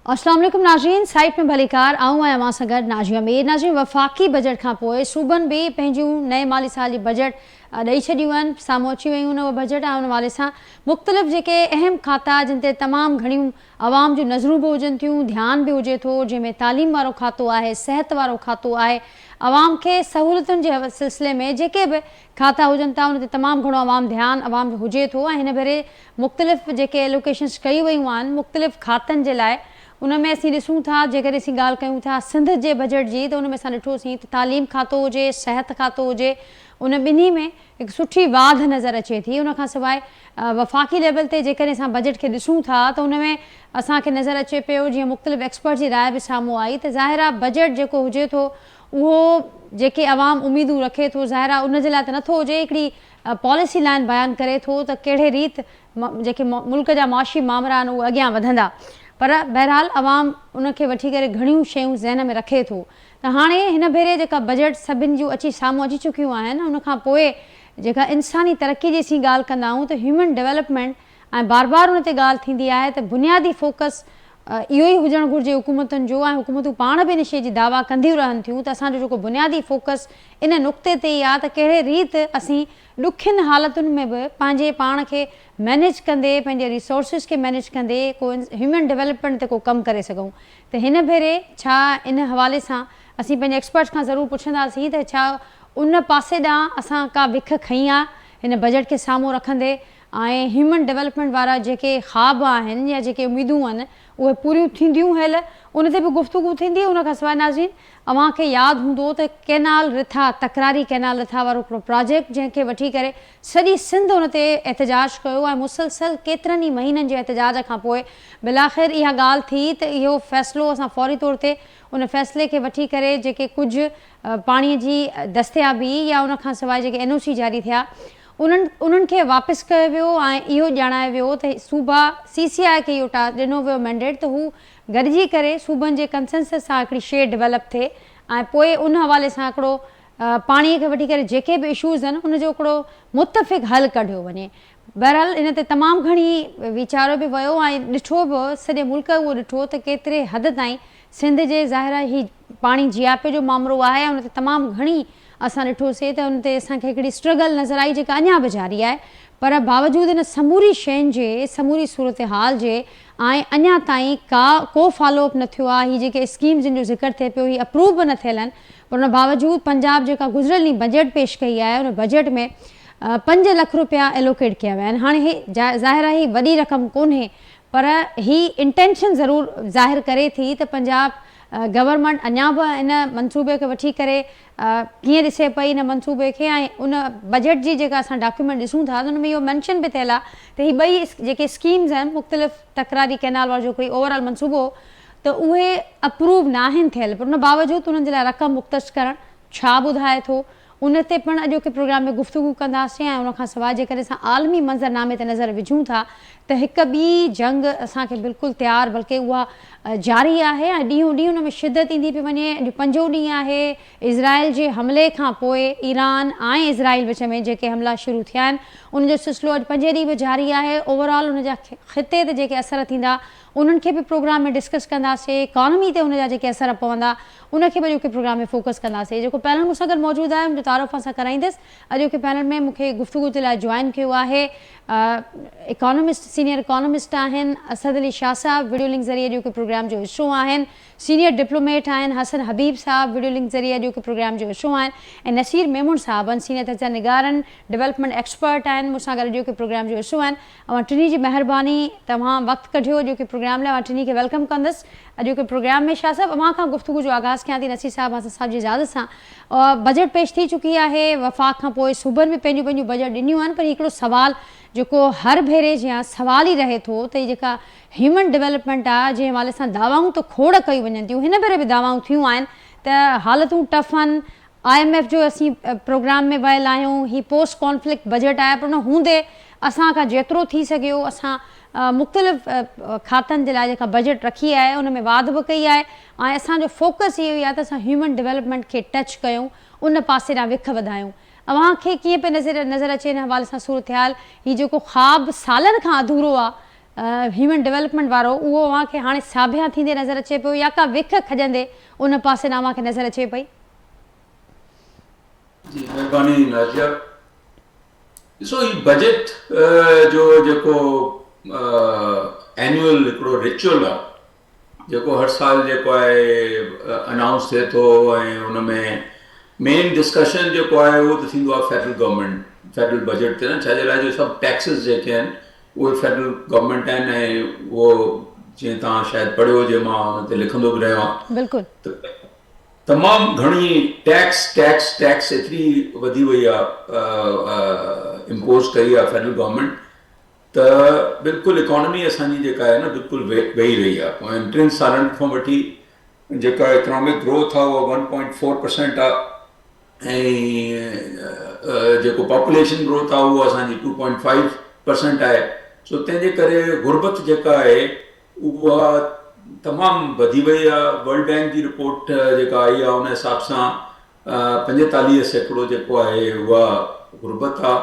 अस्सलाम वालेकुम नाज़रीन, साइट में भलीकार आऊं आहियां मां सां गॾु नाज़िया मीर। नाज़रीन, वफ़ाक़ी बजट खां पोइ सूबनि बि पंहिंजूं नए माली साल जी बजट ॾेई छॾियूं आहिनि, साम्हूं अची वियूं आहिनि उहे बजट। ऐं उन हवाले सां मुख़्तलिफ़ जेके अहम खाता जिन ते तमामु घणियूं आवाम जूं नज़रूं बि हुजनि थियूं, ध्यानु बि हुजे थो, जंहिंमें तालीम वारो खातो आहे, सिहत वारो खातो आहे, आवाम खे सहूलियतुनि जे सिलसिले में जेके बि खाता हुजनि था उन ते तमामु घणो आवाम ध्यानु आवाम जो हुजे थो। ऐं हिन भेरे मुख़्तलिफ़ जेके एलोकेशन्स कई वियूं आहिनि मुख़्तलिफ़ खातनि जे लाइ, उनमें असीं ॾिसूं था, जेकॾहिं असीं ॻाल्हि कयूं था सिंध जे बजट जी, त उनमें असां ॾिठोसीं त तालीम खातो हुजे, सिहत खातो हुजे, उन ॿिन्ही में हिकु सुठी वाध नज़र अचे थी। उनखां सवाइ वफ़ाक़ी लेवल ते जेकॾहिं असां बजट खे ॾिसूं था त उनमें असांखे नज़र अचे पियो, जीअं मुख़्तलिफ़ एक्सपर्ट जी राय बि साम्हूं आई, त ज़ाहिर आहे बजट जेको हुजे थो उहो जेके आवाम उमेदूं रखे थो, ज़ाहिर आहे उन जे लाइ त नथो हुजे, हिकिड़ी पॉलिसी लाइन बयानु करे थो त कहिड़े रीति जेके मुल्क जा मुआशी मामला आहिनि उहे अॻियां वधंदा। पर बहरहाल आवाम उनखे वठी करे घणियूं शयूं ज़हन में रखे थो। त हाणे हिन भेरे जेका बजट सभिनि जूं साम्हूं अची चुकियूं आहिनि, उनखां पोइ जेका इंसानी तरक़ी जी असीं ॻाल्हि कंदा आहियूं त ह्यूमन डेवलपमेंट, ऐं बार बार उन ते ॻाल्हि थींदी आहे त बुनियादी फोकस इहो ई हुजणु घुरिजे हुकूमतुनि जो, ऐं हुकूमतूं पाण बि इन शइ जी दावा कंदियूं रहनि थियूं त असांजो जेको बुनियादी फोकस इन नुक़्ते ते ई आहे त कहिड़े रीति असीं ॾुखियुनि हालतुनि में बि पंहिंजे पाण खे मैनेज कंदे, पंहिंजे रिसोर्सिस खे मैनेज कंदे को ह्यूमन डेवलपमेंट ते को कमु करे सघूं। त हिन भेरे छा इन हवाले सां असीं पंहिंजे एक्सपर्ट्स खां ज़रूरु पुछंदासीं त छा उन पासे ॾांहुं असां का विख खईं आहे हिन बजट खे साम्हूं रखंदे, ऐं ह्यूमन डेवलपमेंट वारा जेके ख़्वाब आहिनि या जेके उमेदूं आहिनि उहे पूरियूं थींदियूं हल, उन ते बि गुफ़्तगू थींदी। उनखां सवाइ नाज़रीन, अव्हांखे यादि हूंदो त कैनाल रिथा, तकरारी कैनाल रिथा वारो प्रोजेक्ट जंहिंखे वठी करे सॼी सिंध उन ते एहतजाज कयो, ऐं मुसलसल केतिरनि ई महीननि जे एहतजाज खां पोइ बिलाख़िर इहा ॻाल्हि थी त इहो फ़ैसिलो असां फौरी तौर ते उन फ़ैसिले खे वठी करे जेके कुझु पाणीअ जी दस्तियाबी या उनखां सवाइ जेके NOC जारी थिया उन्हनि खे वापसि कयो वियो, ऐं इहो ॼाणायो वियो त सूबा CCI खे इहो ॾिनो वियो मैंडेट त हू गॾिजी करे सूबनि जे कंसेंसस सां हिकिड़ी शइ डेवलप थिए, ऐं पोइ उन हवाले सां हिकिड़ो पाणीअ खे वठी करे जेके बि इशूज़ आहिनि उनजो हिकिड़ो मुतफ़िक़ हल कढियो वञे। बहरहाल इन ते तमामु घणी वीचारो बि वियो, ऐं ॾिठो बि, सॼे मुल्क उहो ॾिठो त केतिरे हद ताईं सिंध जे ज़ाहिर ही पाणी जियापे जो मामिलो आहे, उन ते तमामु घणी असां ॾिठोसीं त उन ते असांखे हिकिड़ी स्ट्रगल नज़र आई जेका अञा बि जारी आहे। पर बावजूदि इन समूरी शयुनि जे, समूरी सूरत हाल जे, ऐं अञा ताईं को फॉलोअप न थियो आहे। हीअ जेके स्कीम जिन जो ज़िक्र थिए पियो हीअ अप्रूव बि न थियल आहिनि, पर उन बावजूदि पंजाब जेका गुज़िरियल ॾींहुं बजट पेश कई आहे उन बजट में 5 लख रुपया एलोकेट कया विया आहिनि। हाणे ही ज़ाहिर आहे ही वॾी रक़म कोन्हे, पर ही इंटेंशन ज़रूरु ज़ाहिर करे थी त पंजाब गवर्नमेंट अञा बि इन मनसूबे खे वठी करे कीअं ॾिसे पई इन मनसूबे खे। ऐं उन बजट जी जेका असां डॉक्यूमेंट ॾिसूं था त उन में इहो मैंशन बि थियल आहे त हीअ ॿई जेके स्कीम्स आहिनि मुख़्तलिफ़ तकरारी कैनाल वारो जेको ओवरऑल मनसूबो त उहे अप्रूव न आहिनि थियल, पर उन बावजूदि उन्हनि जे लाइ रक़म मुख़्तस करणु छा ॿुधाए थो, उन ते पिणु अॼोके प्रोग्राम में गुफ़्तगू कंदासीं। ऐं उनखां सवाइ जेकॾहिं असां आलमी मंज़रनामे ते नज़र विझूं था त हिकु ॿी जंग असांखे बिल्कुलु तयारु, बल्कि उहा जारी आहे, ऐं ॾींहों ॾींहुं उन में शिदत ईंदी पई वञे। अॼु 5हों ॾींहुं आहे इज़राइल जे हमले खां पोइ ईरान ऐं इज़राइल विच में जेके हमला शुरू थिया आहिनि उनजो सिलसिलो अॼु 5 ॾींहं बि जारी आहे। ओवरऑल उन जा ख़िते ते जेके असर थींदा उन्हनि खे बि प्रोग्राम में डिस्कस कंदासीं, इकॉनमी ते उनजा जेके असर पवंदा उनखे बि अॼोके प्रोग्राम में फोकस कंदासीं। जेको पैनल मूंसां गॾु मौजूदु आहे उनजो तारुफ़ सां कराईंदसि। अॼोके पैनल में मूंखे गुफ़्तगू जे लाइ जॉइन कयो आहे इकॉनमिस्ट, सीनियर इकॉनमिस्ट आहिनि असद अली शाह साहब, वीडियो लिंक ज़रिए अॼोके प्रोग्राम जो हिसो आहिनि। सीनियर डिप्लोमेट आहिनि हसन हबीब साहब, वीडियो लिंक ज़रिए अॼोके प्रोग्राम जो हिसो आहिनि। ऐं नसीर मेमून साहब आहिनि, सीनियर तर्जा निगारनि, डेवलपमेंट एक्सपर्ट आहिनि, मूंसां गॾु अॼोके प्रोग्राम जो हिसो आहिनि। ऐं टिनी जी महिरबानी, तव्हां वक़्तु कढियो अॼोके प्रोग्राम लाइ, मां टिनी खे वेलकम कंदसि अॼोके प्रोग्राम में। शाह साहब, अव्हां खां गुफ़्तगू जो आगाज़ कयां थी नसीर साहब साहब जी इजाज़त सां। बजट पेश थी चुकी आहे, वफ़ाक़ खां पोइ सूबनि बि पंहिंजूं पंहिंजूं बजट ॾिनियूं आहिनि, पर हिकिड़ो सुवाल जेको हर भेरे जीअं सवाल ई रहे थो त जेका ह्यूमन डेवलपमेंट आहे जंहिं हवाले सां दावाऊं त खोड़ कयूं वञनि थियूं, हिन भेरे बि दावाऊं थियूं आहिनि त हालतूं टफ आहिनि। IMF जो असीं प्रोग्राम में वियल आहियूं, ही पोस्ट कॉन्फ्लिक्ट बजट आहे, पर उन हूंदे असांखां जेतिरो थी सघियो असां मुख़्तलिफ़ खातनि जे लाइ जेका बजट रखी आहे उन में वाध बि कई आहे, ऐं असांजो फोकस इहो ई आहे त असां ह्यूमन डेवलपमेंट खे टच कयूं, उन पासे ॾांहुं विख वधायूं। अव्हांखे कीअं पियो नज़र अचे हिन हवाले सां सूरत हाल, हीउ जेको ख़्वाब सालनि खां अधूरो आहे ह्यूमन डेवलपमेंट वारो उहो अव्हांखे हाणे साबिया थींदे नज़र अचे पियो या का विख खॼंदे उन पासे ॾांहुं अव्हांखे नज़र अचे पई? जी महिरबानी नाज़िया। ॾिसो ही बजट जो जेको एनुअल हिकिड़ो रिचुअल आहे जेको हर साल जेको आहे अनाउंस थिए थो ऐं उन में मेन डिस्कशन जेको आहे उहो त थींदो आहे फेडरल गवर्नमेंट फेडरल बजट ते न, छाजे लाइ जो सभु टैक्सिस जेके आहिनि उहे फेडरल गवर्नमेंट आहिनि ऐं उहो जीअं तव्हां शायदि पढ़ियो हुजे मां हुन ते लिखंदो बि रहियो आहियां। बिल्कुलु तमामु घणी टैक्स एतिरी वधी वई आहे इम्पोज कई आहे फेडरल गवर्नमेंट त बिल्कुलु इकोनॉमी असांजी जेका आहे न बिल्कुलु वेही रही आहे। पोइ 3 सालनि खां वठी जेका इकोनॉमिक ग्रोथ आहे उहा 1.4% आहे ऐं जेको पॉपुलेशन ग्रोथ आहे उहो असांजी 2.5% आहे। सो तंहिंजे करे गुरबत जेका आहे उहा तमामु वधी वई आहे। वर्ल्ड बैंक जी रिपोर्ट जेका आई आहे उन हिसाब सां 45% जेको आहे उहा गुरबत आहे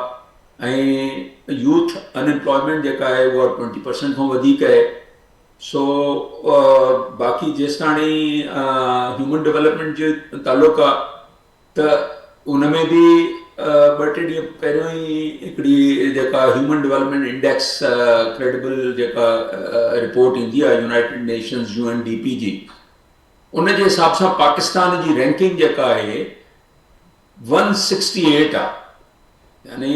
ऐं यूथ अनएम्प्लॉयमेंट जेका आहे उहा 20% खां वधीक आहे। सो बाक़ी जेसि ताणी ह्यूमन डेवलपमेंट जो तालुक आहे त उन में बि 2-3 ॾींहं पहिरियों ई हिकिड़ी जेका ह्यूमन डेवलपमेंट इंडेक्स क्रेडिबल जेका रिपोर्ट ईंदी आहे यूनाइटेड नेशंस UNDP जी, उन जे हिसाब सां पाकिस्तान जी रैंकिंग जेका आहे 168 आहे। यानी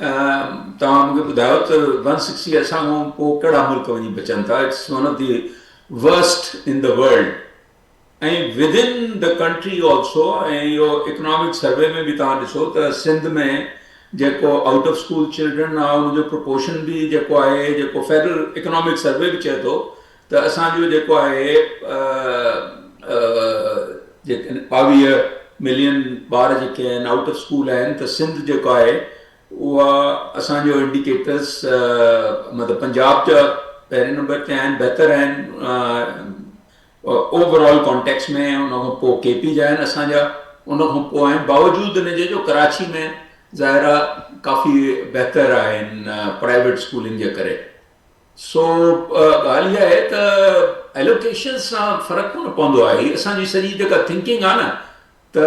तव्हां मूंखे ॿुधायो त 160 असां खां पोइ कहिड़ा मुल्क वञी बचनि था। It's one of the worst in the world ऐं विदिन द कंट्री ऑल्सो। ऐं इहो इकोनॉमिक सर्वे में बि तव्हां ॾिसो त सिंध में जेको आउट ऑफ स्कूल चिल्ड्रन आहे उनजो प्रपोर्शन बि जेको आहे जेको फेडरल इकोनॉमिक सर्वे बि चए थो त असांजो जेको आहे जेके 22 मिलियन ॿार जेके आहिनि आउट ऑफ स्कूल आहिनि त सिंध जेको आहे उहा असांजो इंडिकेटर्स मतिलबु पंजाब जा पहिरें नंबर ते आहिनि, बहितर आहिनि ओवरऑल कॉन्टेक्स्ट में। उन खां पोइ KP जा आहिनि असांजा, उन खां पोइ आहिनि बावजूदि हिन जे जो कराची में ज़ाहिर आहे काफ़ी बहितर आहिनि प्राइवेट स्कूलनि जे करे। सो ॻाल्हि इहा आहे त एलोकेशन सां फ़र्क़ु कोन पवंदो आहे। ही असांजी सॼी जेका थिंकिंग आहे न त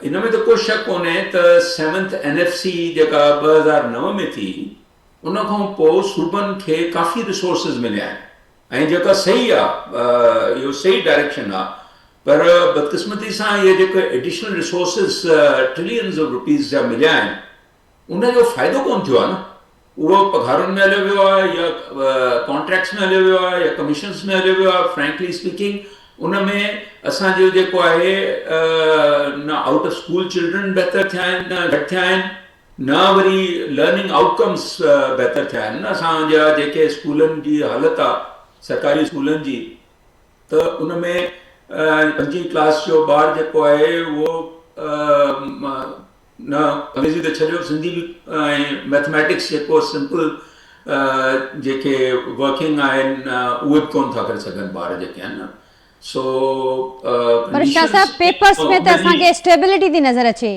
हिन में त को शक कोन्हे त 7th NFC जेका 2009 में थी उन खां पोइ सूबनि खे काफ़ी रिसोर्सिस मिलिया आहिनि ऐं जेका सही आहे इहो सही डायरेक्शन आहे। पर बदकिस्मती सां इहे जेके additional resources trillions of rupees जा मिलिया आहिनि उनजो फ़ाइदो कोन थियो आहे न। उहो पघारुनि में हलियो वियो आहे या कॉन्ट्रैक्ट्स में हलियो वियो आहे या कमीशन्स में हलियो वियो आहे। फ्रैंकली स्पीकिंग उन में असांजो जेको आहे न आउट ऑफ स्कूल चिल्ड्रन बहितर थिया आहिनि, न घटि थिया आहिनि, न वरी लर्निंग आउटकम्स बहितर थिया आहिनि। न असांजा जेके स्कूलनि जी हालति आहे सरकारी स्कूलनि जी त उन में 5वीं क्लास जो ॿार जेको आहे उहो न अंग्रेज़ी त छॾियो सिंधी बि ऐं मैथमेटिक्स जेको सिंपल जेके वर्किंग आहिनि उहे बि कोन था करे सघनि ॿार जेके आहिनि न। सो पर शाह साहब पेपर्स में त असांखे स्टेबिलिटी थी नज़र अचे,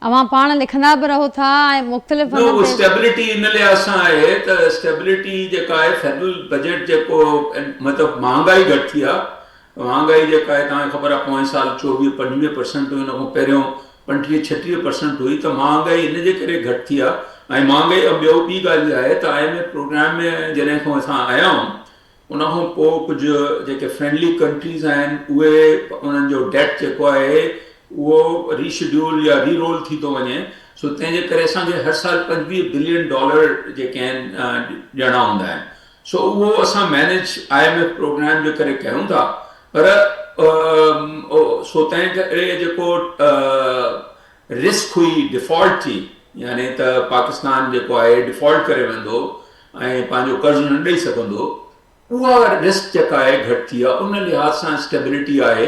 अवां पाण लिखंदा बि रहो था ऐं मुख़्तलिफ़ स्टेबिलिटी इन लिहाज़ सां आहे त स्टेबिलिटी जेका आहे फेडरल बजट जेको मतिलबु महांगाई घटि थी आहे। महांगाई जेका आहे तव्हांखे ख़बर आहे पोएं साल 24-25% हुई, हुन खां पहिरियों 35-36% हुई। त महांगाई इन जे करे घटि थी आहे ऐं महांगाई ॿियो ॿी ॻाल्हि आहे त IMF प्रोग्राम में जॾहिं खां असां आया आहियूं उन खां पोइ कुझु जेके फ्रेंडली कंट्रीज़ आहिनि उहे उन्हनि जो डेट जेको आहे उहो रीशेड्यूल या रीरोल थी थो वञे। सो तंहिंजे करे असांखे हर साल $25 बिलियन जेके आहिनि ॾियणा हूंदा आहिनि। सो उहो असां मैनेज IMF प्रोग्राम जे करे कयूं था। पर सो तंहिं करे जेको रिस्क हुई डिफॉल्ट थी, यानी त पाकिस्तान जेको आहे डिफॉल्ट करे वेंदो ऐं पंहिंजो कर्ज़ु न ॾेई सघंदो, उहा रिस्क जेका आहे घटि थी आहे। उन लिहाज़ सां स्टेबिलिटी आहे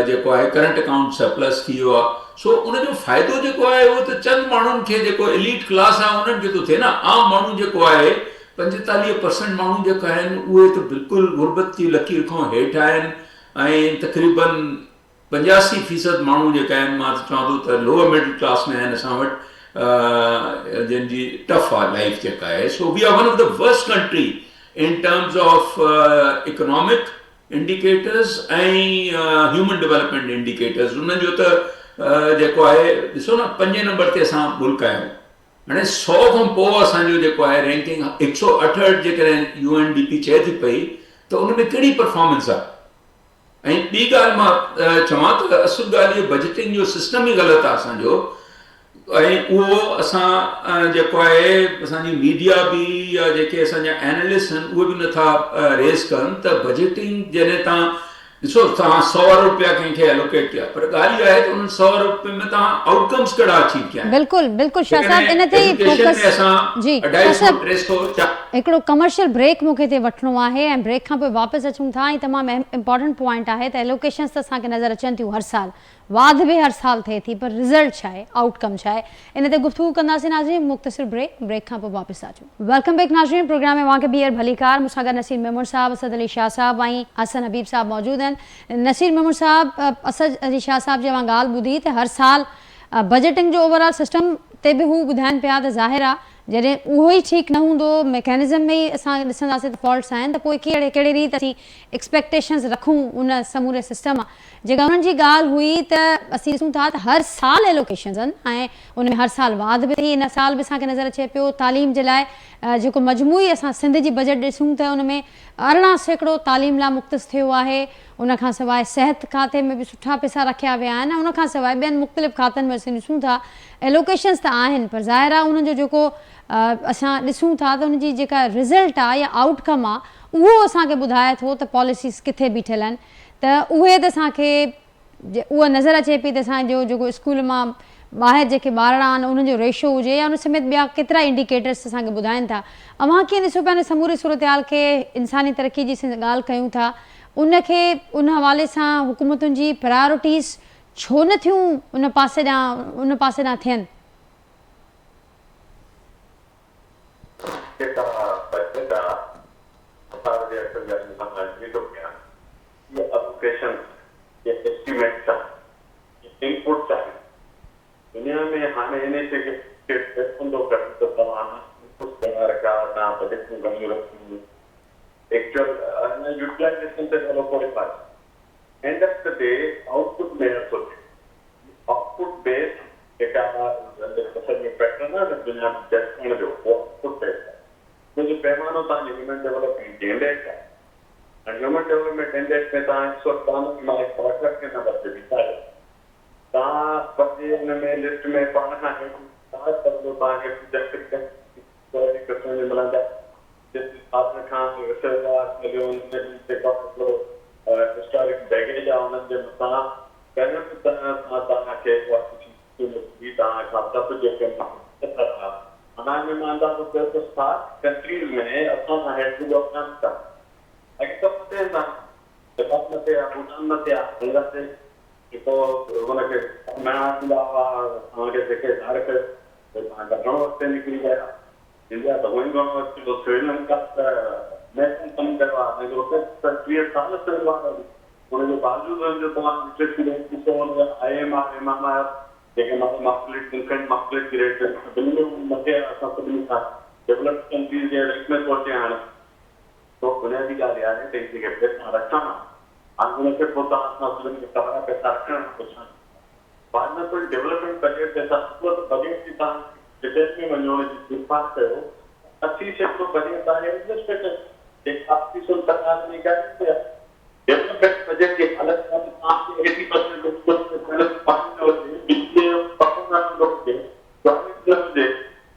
जेको आहे करंट अकाउंट सरप्लस थी वियो आहे। सो उनजो फ़ाइदो जेको आहे उहो त चंद माण्हुनि खे जेको एलीट क्लास आहे उन्हनि खे थो थिए न। आम माण्हू जेको आहे 45% माण्हू जेका आहिनि उहे त बिल्कुलु गुरबत जी लकीर खां हेठि आहिनि ऐं तक़रीबन 85% माण्हू जेका आहिनि मां त चवां थो त लोअर मिडिल क्लास में आहिनि असां वटि जंहिंजी टफ आहे लाइफ जेका आहे। So we are one of the worst country in terms of economic indicators and human development indicators. उन जो त जेको आहे ॾिसो न 5 नंबर ते असां मुल्क आहियूं हाणे 100 खां पोइ असांजो जेको आहे रैंकिंग 168 जेकॾहिं UNDP चए थी पई त उन में कहिड़ी परफॉर्मेंस आहे ऐं ॿी ॻाल्हि मां चवां त असुल ॻाल्हि इहो बजटिंग जो सिस्टम ई ग़लति आहे असांजो ऐं उहो असां जेको आहे असांजी मीडिया बि या जेके असांजा एनालिस्ट आहिनि उहे बि नथा रेज़ कनि त बजटिंग जॾहिं तव्हां ॾिसो तव्हां 100 रुपया कंहिंखे एलोकेट कया पर ॻाल्हि इहा आहे त उन 100 रुपये में तव्हां आउटकम्स कहिड़ा अचीव कया बिल्कुल बिल्कुल शाह साहब इन ते ही फोकस जी 250 हिकिड़ो कमर्शियल ब्रेक मूंखे हिते वठिणो आहे ऐं ब्रेक खां पोइ वापसि अचूं था ऐं तमामु इम्पॉर्टेंट पॉइंट आहे त एलोकेशन्स त असांखे नज़र अचनि थियूं हर साल वाध बि हर साल थिए थी पर रिज़ल्ट छा आहे आउटकम छा आहे इन ते गुफ़्तगू कंदासीं नाज़रीन मुख़्तसिर ब्रेक खां पोइ वापसि अचूं वेलकम बैक नाज़रीन प्रोग्राम में वांके बीयर भलीकार मूंसां गॾु नसीर मेमून साहब असद अली शाह साहब ऐं हसन हबीब साहब मौजूदु आहिनि नसीर मेमून साहब असद अली शाह साहब जे ॻाल्हि ॿुधी त हर साल बजटिंग जो ओवरऑल सिस्टम ते बि हू ॿुधाइनि पिया त ज़ाहिर आहे जॾहिं उहो ई ठीकु न हूंदो मैकेनिज़म में ई असां ॾिसंदासीं त फॉल्ट्स आहिनि त पोइ कहिड़े रीति असीं एक्सपेक्टेशन्स रखूं उन समूरे सिस्टम मां जेका उन्हनि जी ॻाल्हि हुई त असीं ॾिसूं था त हर साल एलोकेशन्स आहिनि ऐं उन में हर साल वाध बि थी इन साल बि असांखे नज़र अचे पियो तालीम जे लाइ जेको मजमूई असां सिंध जी बजट ॾिसूं त उन में 18% तालीम लाइ मुख़्तस थियो आहे उन खां सवाइ सिहत खाते में बि सुठा पैसा रखिया विया आहिनि ऐं उन खां सवाइ ॿियनि मुख़्तलिफ़ खातनि में असीं ॾिसूं था एलोकेशन्स त आहिनि पर ज़ाहिर आहे उन्हनि जो जेको असां ॾिसूं था त उनजी जेका रिज़ल्ट आहे या आउटकम आहे उहो असांखे ॿुधाए थो त पॉलिसीस किथे बीठल आहिनि त उहे त असांखे उहा नज़र अचे पई त असांजो जेको स्कूल मां ॿाहिरि जेके ॿारड़ा आहिनि उन्हनि जो रेशो हुजे या उन समेत ॿिया केतिरा इंडिकेटर्स असांखे ॿुधाइनि था अव्हां कीअं ॾिसो पिया समूरी सूरत हाल खे इंसानी तरक़ी जी ॻाल्हि कयूं था उनखे उन हवाले सां हुकूमतुनि जी प्रायोरिटीज़ छो न थियूं उन पासे ॾांहुं थियनि दुनिया में हाणे इन खे हूंदो कर त तव्हां कुझु बना रखा तव्हां बजट में घणियूं रखूं एक्चुअल यूटिलाइजेशन ते हलो कोई पास end of the day output में नथो थिए आउटपुट बेस्ड जेका असल में पैटर्न आहे न दुनिया में जस्टण जो उहो आउटपुट बेस्ड आहे मुंहिंजो पैमानो तव्हांजे ह्यूमन डेवलपमेंट इंडेक्स आहे ऐं ह्यूमन डेवलपमेंट इंडेक्स में तव्हां 193 मां 168 के नंबर ते बीठायो तव्हां पंहिंजे हुन में लिस्ट में पाण खां हेठि तव्हां सम्झो तव्हांखे मिलंदा आपने खां मिलियो जेका हिस्टोरिक बैगेज आहे हुननि जे मथां पहिरियों तव्हांखे तव्हां खां सभु जेके अनाज में मां अंदाज़ो कयो त 7 कंट्रीज़ में असां खां हेठि अफ़गानिस्तान नेपाल मथे आहे भूटान मथे आहे बांग्लादेश जेको हुनखे तव्हांखे जेके ज़ाहिर कयो तव्हांजा घणो अॻिते निकिरी विया इंडिया त उहो ई घणो अॻिते श्रीलंका त नेशनल कमु कयो आहे हुते 30 साल थियो आहे हुनजे बावजूदि हुनजो तव्हां ॾिसो हुनजा IMF जेके मार्केट इंफेंट मार्केट जी रेट सभिनी में मथे असां सभिनी खां डेवलप्ड कंट्रीज़ जे रेट में पहुचे हाणे तो बुनियादी ॻाल्हि इहा आहे त जेके पैसा रखणु हाणे हुनखे पोइ तव्हां सभिनी खे ख़बर आहे पैसा रखण पुछणु पार्टनरशिप डेवलपमेंट बजट पैसा बजट जी तव्हां डिटेल में वञो विश्वास कयो 80% बजट आहे इन्वेस्टमेंट जेका 80% में क्या डेवलपमेंट बजट के अलग तव्हांखे 80% पार्टनर हुजे बिजली परफॉर्मेंस हुजे गवर्नमेंट हुजे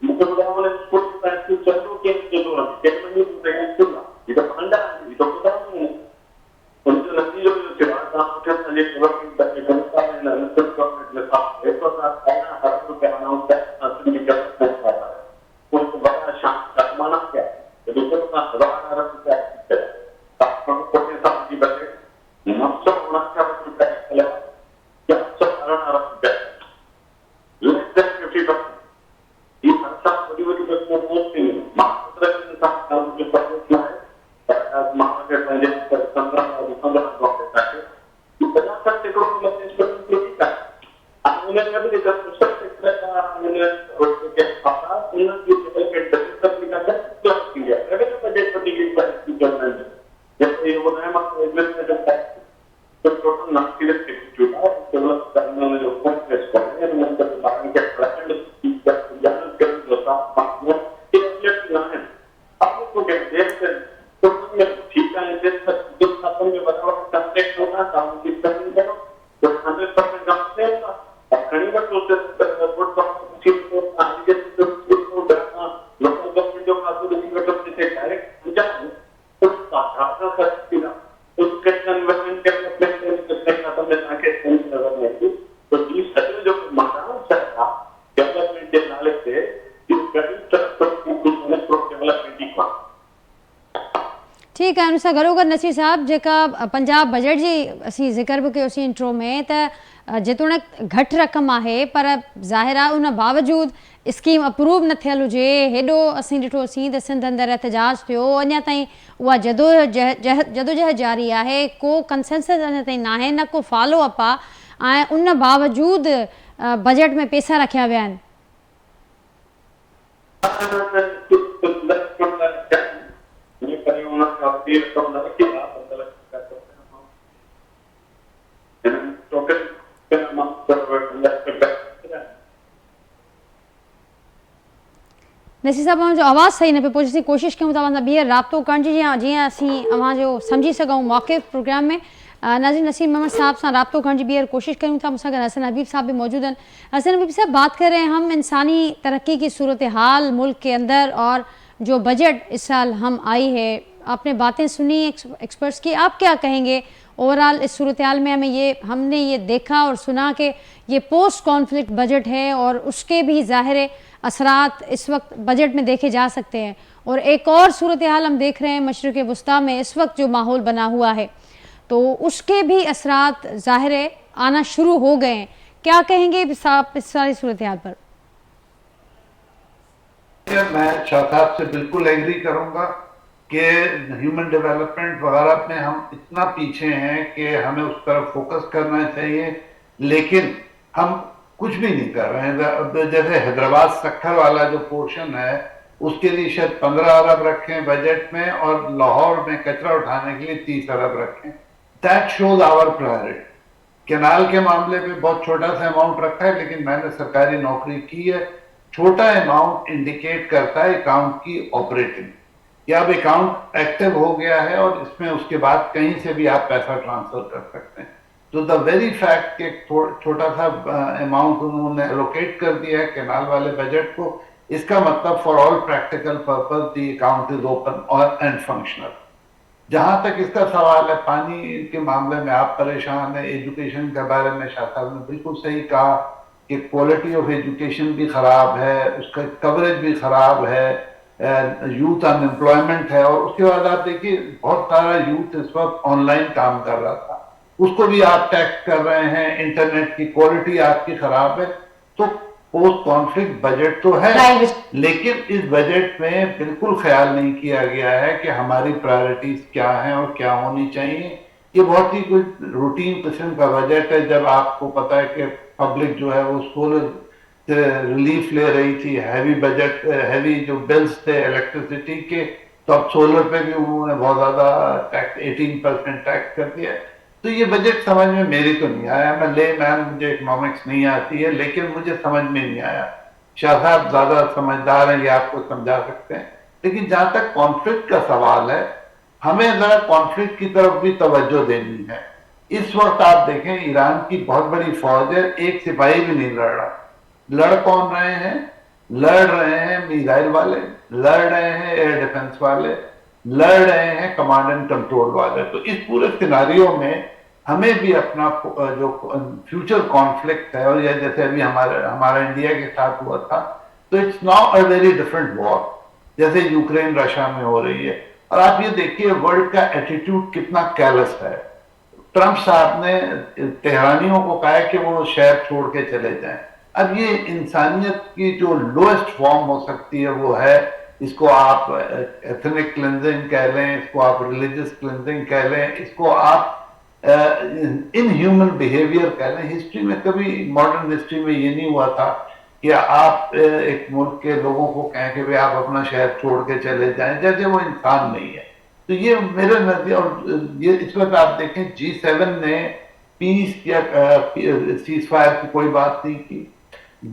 मूंखे ॿुधायो हुन स्कूल पैसा चङो कीअं थींदो आहे केतिरो स्कूल आहे हीअ त फंड आहे हीअ त ॿुधायो उनजो नतीजो इहो थियो आहे तव्हां मूंखे पंहिंजे डेवलपमेंट बजट गवर्नमेंट में अरब रुपया अनाउंस कया कुछ बड़ा शान माना क्या देखो ना 1000 अरब रुपया कोटे साल की बजट 959 रुपया चला 418 अरब रुपया लेस देन 50% ये हर साल बड़ी बड़ी बजट पहुंचती है मात्र इंसान काम के बजट है मात्र पंजे 15 पैसा है ये 50% करोड़ मैनेजमेंट की का उन्होंने अभी देखा सेक्टर का उन्होंने के पास उन्होंने जो डेवलपमेंट बजट का निकाला क्या किया रेवेन्यू बजट पर डिग्री पर तो टोटल नाम की इंस्टीट्यूट है डेवलप करने में जो प्रोसेस कर रहे हैं मतलब बाहर के प्रेजेंट की जान कर जो साफ मामला ये ना है आपको के देख तो में ठीक है जैसे जो साथों में बराबर कांटेक्ट होना काम की करनी करो तो 100% काम से घणी बार सोचते रिपोर्ट का चीज को आज के तो लोकल गवर्नमेंट जो खासो देखिए तो जैसे डायरेक्ट अंजाम तो साधारण सकती ना उसके कन्वर्जन डेवलपमेंट के खत्म में आके नजर नहीं थी तो ये सच जो महाराष्ट्र सरकार डेवलपमेंट के नाले से इस गरीब तरफ तो डेवलपमेंट की ठीक है अनुसा गरोगर नसीर साहब जेका पंजाब बजट जी असी जिक्र भी कयोसीं इंट्रो में त जेतोणीकि घटि रक़म आहे पर ज़ाहिर आहे उन बावजूद स्कीम अप्रूव न थियल हुजे हेॾो असीं ॾिठोसीं त सिंध अंदरि एहतजाज थियो अञा ताईं उहा जदोजहद जारी आहे को कंसेंसस अञा ताईं न आहे न को फॉलो अप आहे ऐं उन बावजूद बजट में पैसा रखिया विया आहिनि नसीर साहब जो आवाज़ सही न पे पहुचे कोशिश कयूं तव्हां सां ॿीहर राब्तो करण जी जीअं असीं अवां जो समझी सघूं मौक़िफ़ प्रोग्राम में नाज़रीन नसीर मोहम्मद साहब से राब्तो करने की ॿीहर कोशिश करूँ था मुझसे हसन हबीब साहब भी मौजूद हैं। हसन हबीब साहब बात कर रहे हैं हम इंसानी तरक्की की सूरत हाल मुल्क के अंदर और जो बजट इस साल हम आई है आपने बातें सुनी एक्सपर्ट्स की आप क्या कहेंगे ओवरऑल इस सूरत हाल में हमने ये देखा और सुना कि ये पोस्ट कॉन्फ्लिक्ट बजट है और उसके भी ज़ाहिर असरात इस वक्त बजट में देखे जा सकते हैं और एक और सूरत हाल हम देख रहे हैं मशरक़ वस्ता में इस वक्त जो माहौल बना हुआ है तो उसके भी असरात ज़ाहिर आना शुरू हो गए हैं क्या कहेंगे इस सारी सूरत हाल पर? मैं शाह साहब से बिल्कुल एग्री करूंगा कि ह्यूमन डेवलपमेंट वगैरह में हम इतना पीछे हैं कि हमें उस तरफ फोकस करना चाहिए लेकिन हम कुछ भी नहीं कर रहे हैं। जैसे हैदराबाद सक्खर वाला जो पोर्शन है उसके लिए शायद 15 अरब रखें बजट में और लाहौर में कचरा उठाने के लिए 30 अरब रखें। That shows our priority. Canal के मामले में बहुत छोटा सा अमाउंट रखा है लेकिन मैंने सरकारी नौकरी की है, छोटा अमाउंट इंडिकेट करता है अकाउंट की ऑपरेटिंग या अब अकाउंट एक्टिव हो गया है और इसमें उसके बाद कहीं से भी आप पैसा ट्रांसफर कर सकते हैं। तो द वेरी फैक्ट के छोटा सा अमाउंट उन्होंने एलोकेट कर दिया है कैनाल वाले बजट को, इसका मतलब for all practical purpose the account is open और एंड फंक्शनल। जहां तक इसका सवाल है पानी के मामले में आप परेशान है, एजुकेशन के बारे में शाह साहब ने बिल्कुल सही कहा कि क्वालिटी ऑफ एजुकेशन भी खराब है, उसका कवरेज भी खराब है, यूथ अनएम्प्लॉयमेंट है और उसके बाद आप देखिए बहुत सारा यूथ इस वक्त ऑनलाइन काम कर रहा था उसको भी आप टैक्स कर रहे हैं, इंटरनेट की क्वालिटी आपकी खराब है। तो पोस्ट कॉन्फ्लिक्ट बजट तो है लेकिन इस बजट में बिल्कुल ख्याल नहीं किया गया है कि हमारी प्रायोरिटीज क्या हैं और क्या होनी चाहिए। ये बहुत ही कुछ रूटीन किस्म का बजट है। जब आपको पता है कि पब्लिक जो है वो सोलर रिलीफ ले रही थी, हैवी जो बिल्स थे इलेक्ट्रिसिटी के, तो अब सोलर पे भी उन्होंने बहुत ज्यादा टैक्स 18% टैक्स कर दिया। तो ये बजट समझ में मेरी तो नहीं आया, मैं ले मैन, मुझे इकोनॉमिक्स नहीं आती है लेकिन मुझे समझ में नहीं आया। शाह साहब ज्यादा समझदार हैं, ये आपको समझा सकते हैं। लेकिन जहां तक कॉन्फ्लिक्ट का सवाल है हमें जरा कॉन्फ्लिक्ट की तरफ भी तवज्जो देनी है। इस वक्त आप देखें ईरान की बहुत बड़ी फौज है, एक सिपाही भी नहीं लड़ रहा। लड़ कौन रहे हैं? लड़ रहे हैं मिसाइल वाले, लड़ रहे हैं एयर डिफेंस वाले, लड़ रहे हैं कमांड एंड कंट्रोल वाले। तो इस पूरे सिनारियो में हमें भी अपना जो फ्यूचर कॉन्फ्लिक्ट है और यह जैसे अभी हमारा इंडिया के साथ हुआ था तो it's now a very different war जैसे यूक्रेन रशिया में हो रही है। और आप ये देखिए वर्ल्ड का एटीट्यूड कितना कैलस है। ट्रंप साहब ने तेहरानियों को कहा कि वो शहर छोड़ के चले जाएं। अब ये इंसानियत की जो लोएस्ट फॉर्म हो सकती है वो है, इसको आप एथनिक क्लिंजिंग कह लें, इसको आप रिलीजियस क्लिंजिंग कह लें, इसको आप इनह्यूमन बिहेवियर कह लें। हिस्ट्री में कभी मॉडर्न हिस्ट्री में ये नहीं हुआ था कि आप एक मुल्क के लोगों को कहें कि भाई आप अपना शहर छोड़ के चले जाएं, जैसे वो इंसान नहीं है। تو یہ میرے نظریے, اور یہ اس وقت آپ دیکھیں G7 نے پیس یا سیز فائر کی کوئی بات نہیں کی,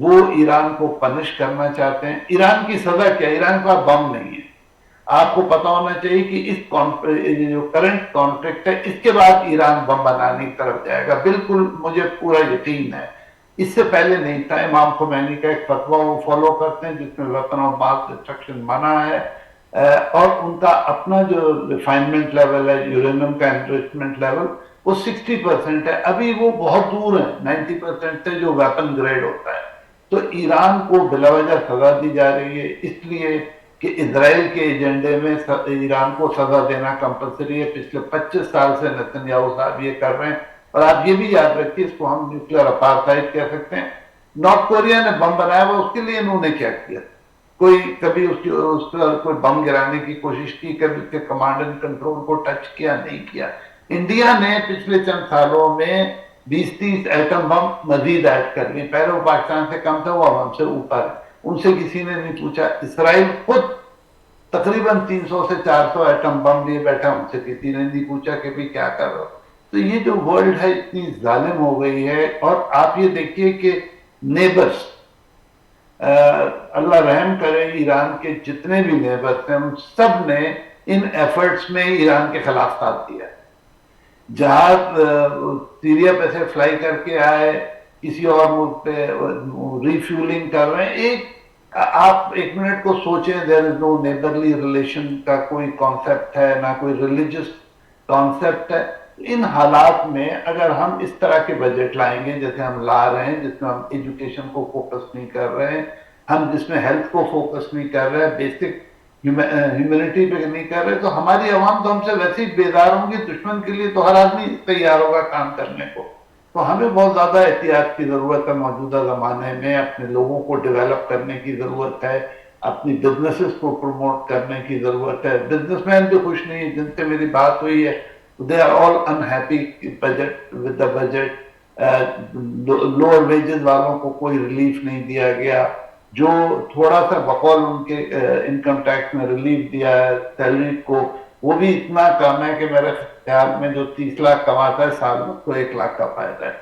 وہ ایران کو پنش کرنا چاہتے ہیں. ایران کی سزا کیا؟ ایران کا بم نہیں ہے. آپ کو پتا ہونا چاہیے کہ اس جو کرنٹ کانفلکٹ ہے اس کے بعد ایران بم بنانے کی طرف جائے گا, بالکل مجھے پورا یقین ہے. اس سے پہلے نہیں تھا. امام خمینی کا ایک فتویٰ وہ فالو کرتے ہیں جس میں ویپن آف ماس ڈسٹرکشن منع ہے, اور ان کا اپنا جو ریفائنمنٹ لیول ہے, یورینیم کا انریچمنٹ لیول, وہ 60% ہے. ابھی وہ بہت دور ہے 90% سے جو ویپن گریڈ ہوتا ہے. تو ایران کو بلا وجہ سزا دی جا رہی ہے اس لیے کہ اسرائیل کے ایجنڈے میں ایران کو سزا دینا کمپلسری ہے. پچھلے 25 سال سے نتنیاہو صاحب یہ کر رہے ہیں. اور آپ یہ بھی یاد رکھیے, اس کو ہم نیوکلیئر اپارتھائڈ کہہ سکتے ہیں. نارتھ کوریا نے بم بنایا ہوا, اس کے لیے انہوں نے کیا کیا؟ کوئی کبھی اس پر کوئی بم گرانے کی کوشش کی, کبھی اس کے کمانڈ اینڈ کنٹرول کو ٹچ کیا نہیں کیا. انڈیا نے پچھلے چند سالوں میں 20-30 ایٹم بم مزید ایڈ کر لی. پہلے وہ پاکستان سے کم تھا, وہ اب ہم سے اوپر ہے. ان سے کسی نے نہیں پوچھا. اسرائیل خود تقریباً 300 سے 400 ایٹم بم لیے بیٹھا, ان سے کسی نے نہیں پوچھا کہ بھی کیا کر رہا ہو. تو یہ جو ورلڈ ہے اتنی ظالم ہو گئی ہے. اور آپ یہ دیکھیے کہ نیبرز, اللہ رحم کرے, ایران کے جتنے بھی نیبرز ہیں ان سب نے ان ایفرٹس میں ایران کے خلاف ساتھ دیا. جہاز سیریا پہ سے فلائی کر کے آئے, کسی اور ملک پہ ریفیولنگ کر رہے ہیں. آپ ایک منٹ کو سوچیں, دیر از نو نیبرلی ریلیشن کا کوئی کانسیپٹ ہے, نہ کوئی ریلیجس کانسیپٹ ہے. ان حالات میں اگر ہم اس طرح کے بجٹ لائیں گے جیسے ہم لا رہے ہیں, جس میں ہم ایجوکیشن کو فوکس نہیں کر رہے ہیں, ہم جس میں ہیلتھ کو فوکس نہیں کر رہے ہیں, بیسک ہیومینٹی پہ نہیں کر رہے, تو ہماری عوام تو ہم سے ویسے ہی بیدار ہوں گی. دشمن کے لیے تو ہر آدمی تیار ہوگا کام کرنے کو. تو ہمیں بہت زیادہ احتیاط کی ضرورت ہے. موجودہ زمانے میں اپنے لوگوں کو ڈیولپ کرنے کی ضرورت ہے, اپنی بزنسز کو پروموٹ کرنے کی ضرورت ہے. بزنس مین بھی خوش نہیں ہے, جن سے میری بات ہوئی ہے, they are all unhappy with the budget. Lower wages والوں کو کوئی ریلیف نہیں دیا گیا. جو تھوڑا سا بقول ان کے انکم ٹیکس میں ریلیف دیا ہے سیلری کو, وہ بھی اتنا کم ہے کہ میرے خیال میں جو 30 لاکھ کماتا ہے سال میں تو 1 لاکھ کا فائدہ ہے.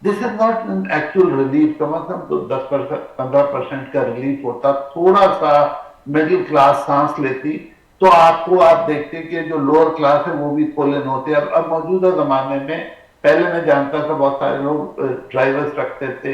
This is not an actual relief. کم از کم تو 10-15% کا ریلیف ہوتا, تھوڑا سا مڈل کلاس سانس لیتی. تو آپ دیکھتے کہ جو لوور کلاس ہے وہ بھی پولن ہوتے. اب موجودہ زمانے میں, پہلے میں جانتا تھا بہت سارے لوگ ڈرائیورز رکھتے تھے,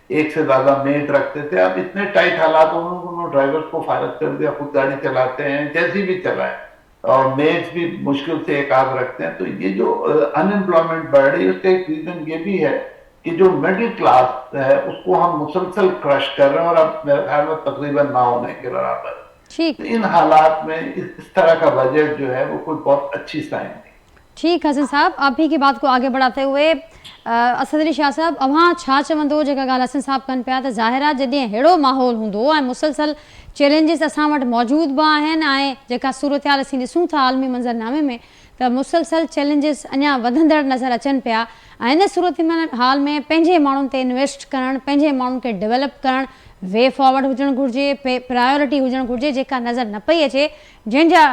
ایک سے زیادہ میٹ رکھتے تھے. اب اتنے ٹائٹ حالات انہوں ڈرائیورز کو فارغ کر دیا, خود گاڑی چلاتے ہیں جیسی بھی چلائیں, اور میٹس بھی مشکل سے ایک آدھ رکھتے ہیں. تو یہ جو ان امپلائمنٹ بڑھ رہی ہے اس کا ایک ریزن یہ بھی ہے کہ جو مڈل کلاس ہے اس کو ہم مسلسل کرش کر رہے ہیں, اور اب میرے خیال میں تقریباً نہ ہونے کے برابر. ان حالات میں اس طرح کا بجٹ جو ہے وہ کوئی بہت اچھی سائن نہیں. ٹھیک حسن صاحب, آپ ہی کی بات کو آگے بڑھاتے ہوئے اسد علی شاہ صاحب, अवां छा चवंदो जेका ॻाल्हि हसन साहब कनि पिया त ज़ाहिर आहे जॾहिं अहिड़ो माहौल हूंदो ऐं मुसलसल चैलेंजिस असां वटि मौजूद बि आहिनि, ऐं जेका सूरत हाल असीं ॾिसूं था आलमी मंज़रनामे में त मुसलसल चैलेंजिस अञा वधंदड़ नज़र अचनि पिया. ऐं हिन सूरत हाल में पंहिंजे माण्हुनि ते इन्वेस्ट करणु, पंहिंजे माण्हुनि खे डेवलप करणु वे फॉर्वर्ड हुजणु घुरिजे, प्रायोरिटी हुजणु घुरिजे, जेका नज़र न पई अचे, जंहिंजा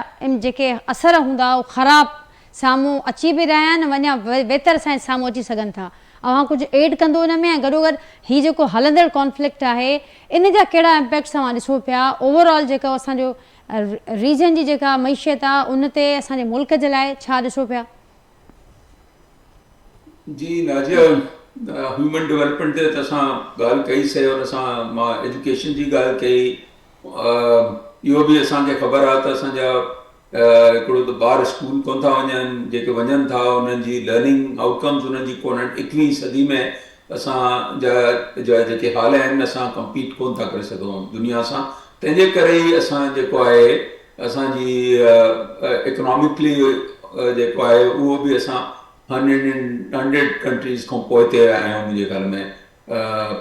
जेके असर हूंदा उहे ख़राबु साम्हूं अची बि रहिया आहिनि, वञा बहितर सां साम्हूं अची सघनि था. अवां कुझु एड कंदो हुन में, ऐं गॾोगॾु हीउ जेको हलंदड़ कॉन्फ्लिक्ट आहे इन जा कहिड़ा इम्पैक्ट्स तव्हां ॾिसो पिया ओवरऑल, जेको असांजो रीजन जी जेका मैशियत आहे उन ते, असांजे मुल्क जे लाइ छा ॾिसो पिया? जी नाज़िया, ह्यूमन डेवलपमेंट ते असां ॻाल्हि कईसीं, और मां एजुकेशन जी ॻाल्हि कई. इहो बि असांखे ख़बर आहे त असांजा हिकिड़ो त ॿार स्कूल कोन था वञनि, जेके वञनि था उन्हनि जी लर्निंग आउटकम्स उन्हनि जी कोन आहिनि. 21वीं सदी में असांजा जेके हाल आहिनि असां कम्पीट कोन था करे सघूं दुनिया सां. तंहिंजे करे ई असां जेको आहे असांजी इकोनॉमिकली जेको आहे उहो बि असां 100 कंट्रीज़ खां पोइ ते आया आहियूं मुंहिंजे ख़्याल में,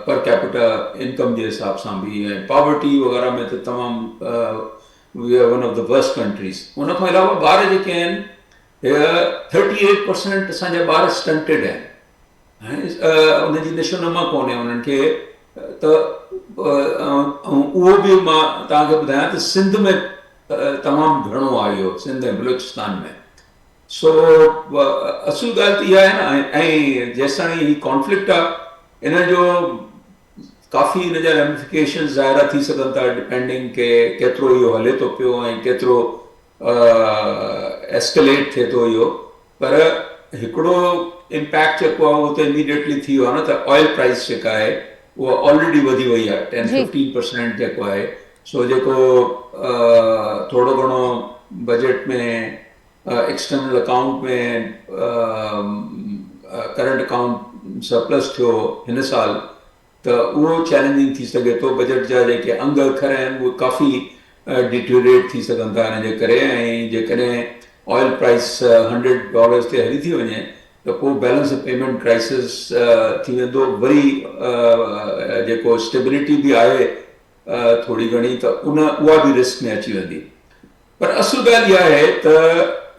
पर कैपिटल इनकम जे हिसाब सां बि, ऐं पॉवर्टी वग़ैरह में त तमामु we are one of the worst countries. उन खां अलावा ॿार जेके आहिनि 38% असांजा ॿार स्टंटेड आहिनि, उनजी नशोनुमा कोन्हे उन्हनि खे. त उहो बि मां तव्हांखे ॿुधायां त सिंध में तमामु घणो आहे इहो सिंध ऐं बलूचिस्तान में. सो असुल ॻाल्हि त इहा आहे न. ऐं जेसिताईं हीउ कॉन्फ्लिक्ट आहे इन जो काफ़ी इन जा रेमिफिकेशंस ज़ाहिर थी सघनि था डिपेंडिंग के केतिरो इहो हले थो पियो ऐं केतिरो एस्केलेट थिए थो इहो. पर हिकिड़ो इम्पैक्ट जेको आहे उहो त इमीडिएटली थी वियो आहे न, त ऑयल प्राइस जेका आहे उहा ऑलरेडी वधी वई आहे 10-15% जेको आहे. सो जेको थोरो घणो बजट में एक्सटर्नल अकाउंट में करंट अकाउंट सरप्लस थियो हिन साल, त उहो चैलेंजिंग थी सघे थो. बजट जा जेके अंग अखर आहिनि उहे काफ़ी डिटोरेट थी सघनि था हिन जे करे. ऐं जेकॾहिं ऑयल प्राइस $100 ते हली थी वञे त पोइ बैलेंस ऑफ पेमेंट क्राइसिस थी वेंदो. वरी जेको स्टेबिलिटी बि आहे थोरी घणी, त उहा बि रिस्क में अची वेंदी. पर असुल ॻाल्हि इहा आहे त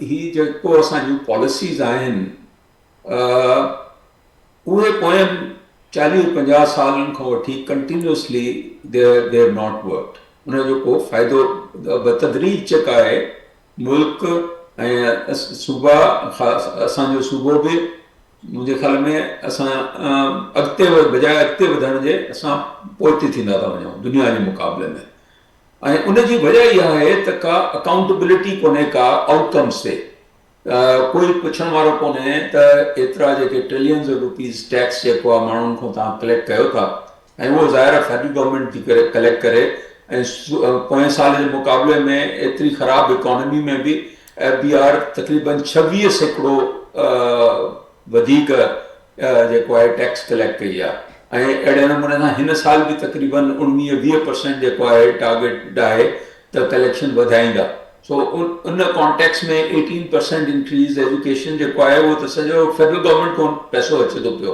ही जेको असांजूं पॉलिसीज़ आहिनि उहे पोयनि 40-50 सालनि खां वठी continuously they have not worked. उनजो को फ़ाइदो बतदरीज जेका आहे मुल्क ऐं सूबा, असांजो सूबो बि मुंहिंजे ख़्याल में असां बजाए अॻिते वधण जे असां पोइते थींदा था वञूं दुनिया जे मुक़ाबले में. ऐं उनजी वजह इहा आहे त का अकाउंटेबिलिटी कोन्हे का आउटकम्स ते. कोई पुछण वारो कोन्हे त एतिरा जेके ट्रिलियंस ऑफ रुपीज़ टैक्स जेको आहे माण्हुनि खां तव्हां कलेक्ट कयो था, ऐं उहो ज़ाहिर फेडरल गवर्नमेंट थी करे कलेक्ट करे. ऐं पोएं साल जे मुक़ाबले में एतिरी ख़राबु इकोनॉमी में बि FBR तक़रीबन 26% वधीक जेको आहे टैक्स कलेक्ट कई आहे. ऐं अहिड़े नमूने सां हिन साल बि तक़रीबन 19-20% जेको आहे टारगेट आहे त कलेक्शन वधाईंदा. सो उन कॉन्टेक्स्ट में 18% इंक्रीज़ एजुकेशन जेको आहे उहो त सॼो फेडरल गवर्नमेंट खां पैसो अचे थो पियो.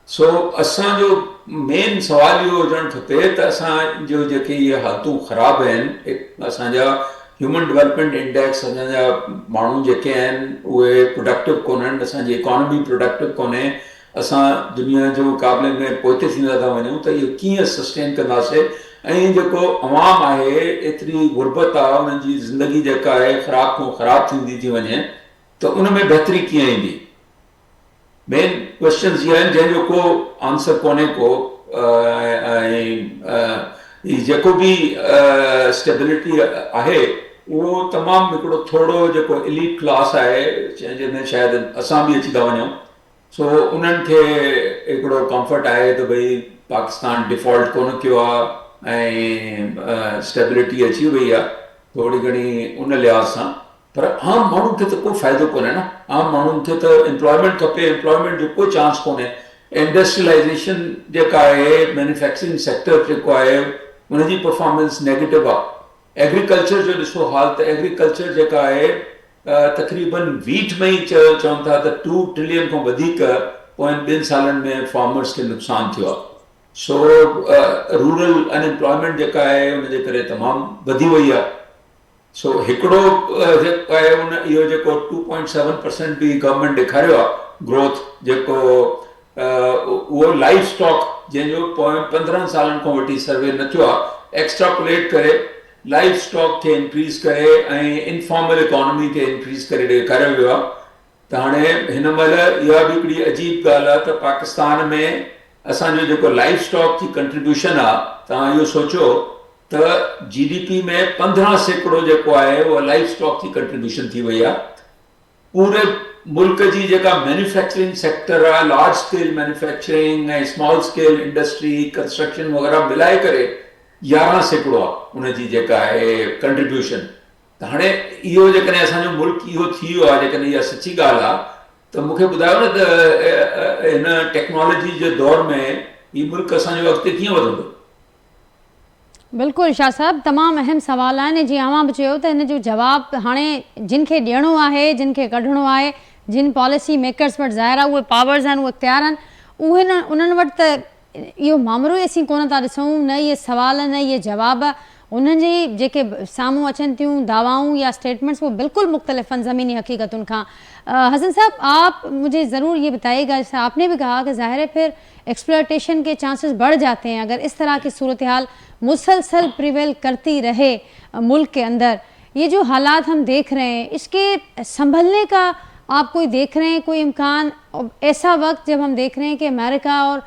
सो असांजो मेन सुवाल इहो हुजणु खपे त असांजो जेके इहे हालतूं ख़राबु आहिनि, असांजा ह्यूमन डेवलपमेंट इंडेक्स, असांजा माण्हू जेके आहिनि उहे प्रोडक्टिव कोन आहिनि, असांजी इकोनॉमी प्रोडक्टिव कोन्हे, असां दुनिया जे मुक़ाबले में पोइते थींदा था वञूं, त इहो कीअं सस्टेन कंदासीं. ऐं जेको अवाम आहे एतिरी गुरबत आहे, उन्हनि जी ज़िंदगी जेका आहे ख़राब खां ख़राब थींदी थी वञे, त उन में बहितरी कीअं ईंदी. मेन क्वेश्चन्स इहे आहिनि जंहिंजो को आंसर कोन्हे को. ऐं जेको बि स्टेबिलिटी आहे उहो तमामु हिकिड़ो थोरो जेको इलीट क्लास आहे जंहिंमें शायदि असां बि अची था वञूं. सो उन्हनि खे हिकिड़ो कंफर्ट आहे त भई पाकिस्तान डिफॉल्ट कोन कयो आहे ऐं स्टेबिलिटी अची वई आहे थोरी घणी उन लिहाज़ सां. पर आम माण्हुनि खे त को फ़ाइदो कोन्हे न. आम माण्हुनि खे त एम्प्लॉयमेंट खपे, एम्प्लॉयमेंट जो कोई चांस कोन्हे. इंडस्ट्रियलाइज़ेशन जेका आहे, मैन्युफैक्चरिंग सेक्टर जेको आहे, उनजी परफॉर्मेंस नेगेटिव आहे. एग्रीकल्चर जो ॾिसो हाल, त एग्रीकल्चर जेका आहे तक़रीबन वीट में ई चवनि था त 2 ट्रिलियन खां वधीक पोयनि 2 सालनि में फार्मर्स खे नुक़सानु थियो आहे. सो रूरल अनएम्प्लॉयमेंट जेका आहे उनजे करे तमामु वधी वई आहे. सो हिकिड़ो जेको आहे इहो जेको 2.7% बि गवर्नमेंट ॾेखारियो आहे ग्रोथ, जेको उहो लाइफ स्टॉक जंहिंजो पोइ 15 सालनि खां वठी सर्वे न थियो आहे, एक्स्ट्रापुलेट करे लाइफ स्टॉक खे इंक्रीज़ करे ऐं इनफॉर्मल इकोनॉमी खे इंक्रीज़ करे ॾेखारियो वियो आहे. त हाणे हिन महिल इहा बि हिकिड़ी अजीब ॻाल्हि आहे त पाकिस्तान में असांजो जेको लाइफ स्टॉक जी कंट्रीब्यूशन आहे, तव्हां इहो सोचो त GDP में 15% जेको आहे उहा लाइफ स्टॉक जी कंट्रीब्यूशन थी वई आहे. पूरे मुल्क जी जेका मैन्युफैक्चरिंग सेक्टर आहे, लार्ज स्केल मैन्युफैक्चरिंग ऐं स्मॉल स्केल इंडस्ट्री कंस्ट्रक्शन वग़ैरह मिलाए करे 11% आहे उनजी जेका आहे कंट्रीब्यूशन. त हाणे इहो जेकॾहिं असांजो मुल्क इहो थी वियो आहे, जेकॾहिं इहा सची ॻाल्हि आहे, त मूंखे ॿुधायो न त हिन टेक्नोलॉजी जे दौर में हीउ मुल्क असांजो अॻिते कीअं वधंदो. बिल्कुलु शाह साहब, तमामु अहम सुवाल आहिनि. जीअं अवां बि चयो त हिन जो जवाबु हाणे जिन खे ॾियणो आहे, जिन खे कढणो आहे, जिन पॉलिसी मेकर्स वटि ज़ाहिर आहे उहे पावर्स आहिनि, उहे इख्तियार आहिनि, उहे न उन्हनि वटि त इहो मामिलो ई असीं कोन था ॾिसूं, न इहे सुवाल न इहे जवाब. उन्हनि जी जेके साम्हूं अचनि थियूं दावाऊं या स्टेटमेंट्स वो बिल्कुल मुख्तलिफ हैं ज़मीनी हकीकतुन खां। हसन साहब, आप मुझे ज़रूर ये बताइएगा, जैसे आपने भी कहा कि ज़ाहिर है फिर एक्सप्लॉयटेशन के चांसेस बढ़ जाते हैं अगर इस तरह की सूरत हाल मुसलसल प्रिवेल करती रहे मुल्क के अंदर। ये जो हालात हम देख रहे हैं इसके संभलने का आप कोई देख रहे हैं कोई इम्कान? ऐसा वक्त जब हम देख रहे हैं कि अमेरिका और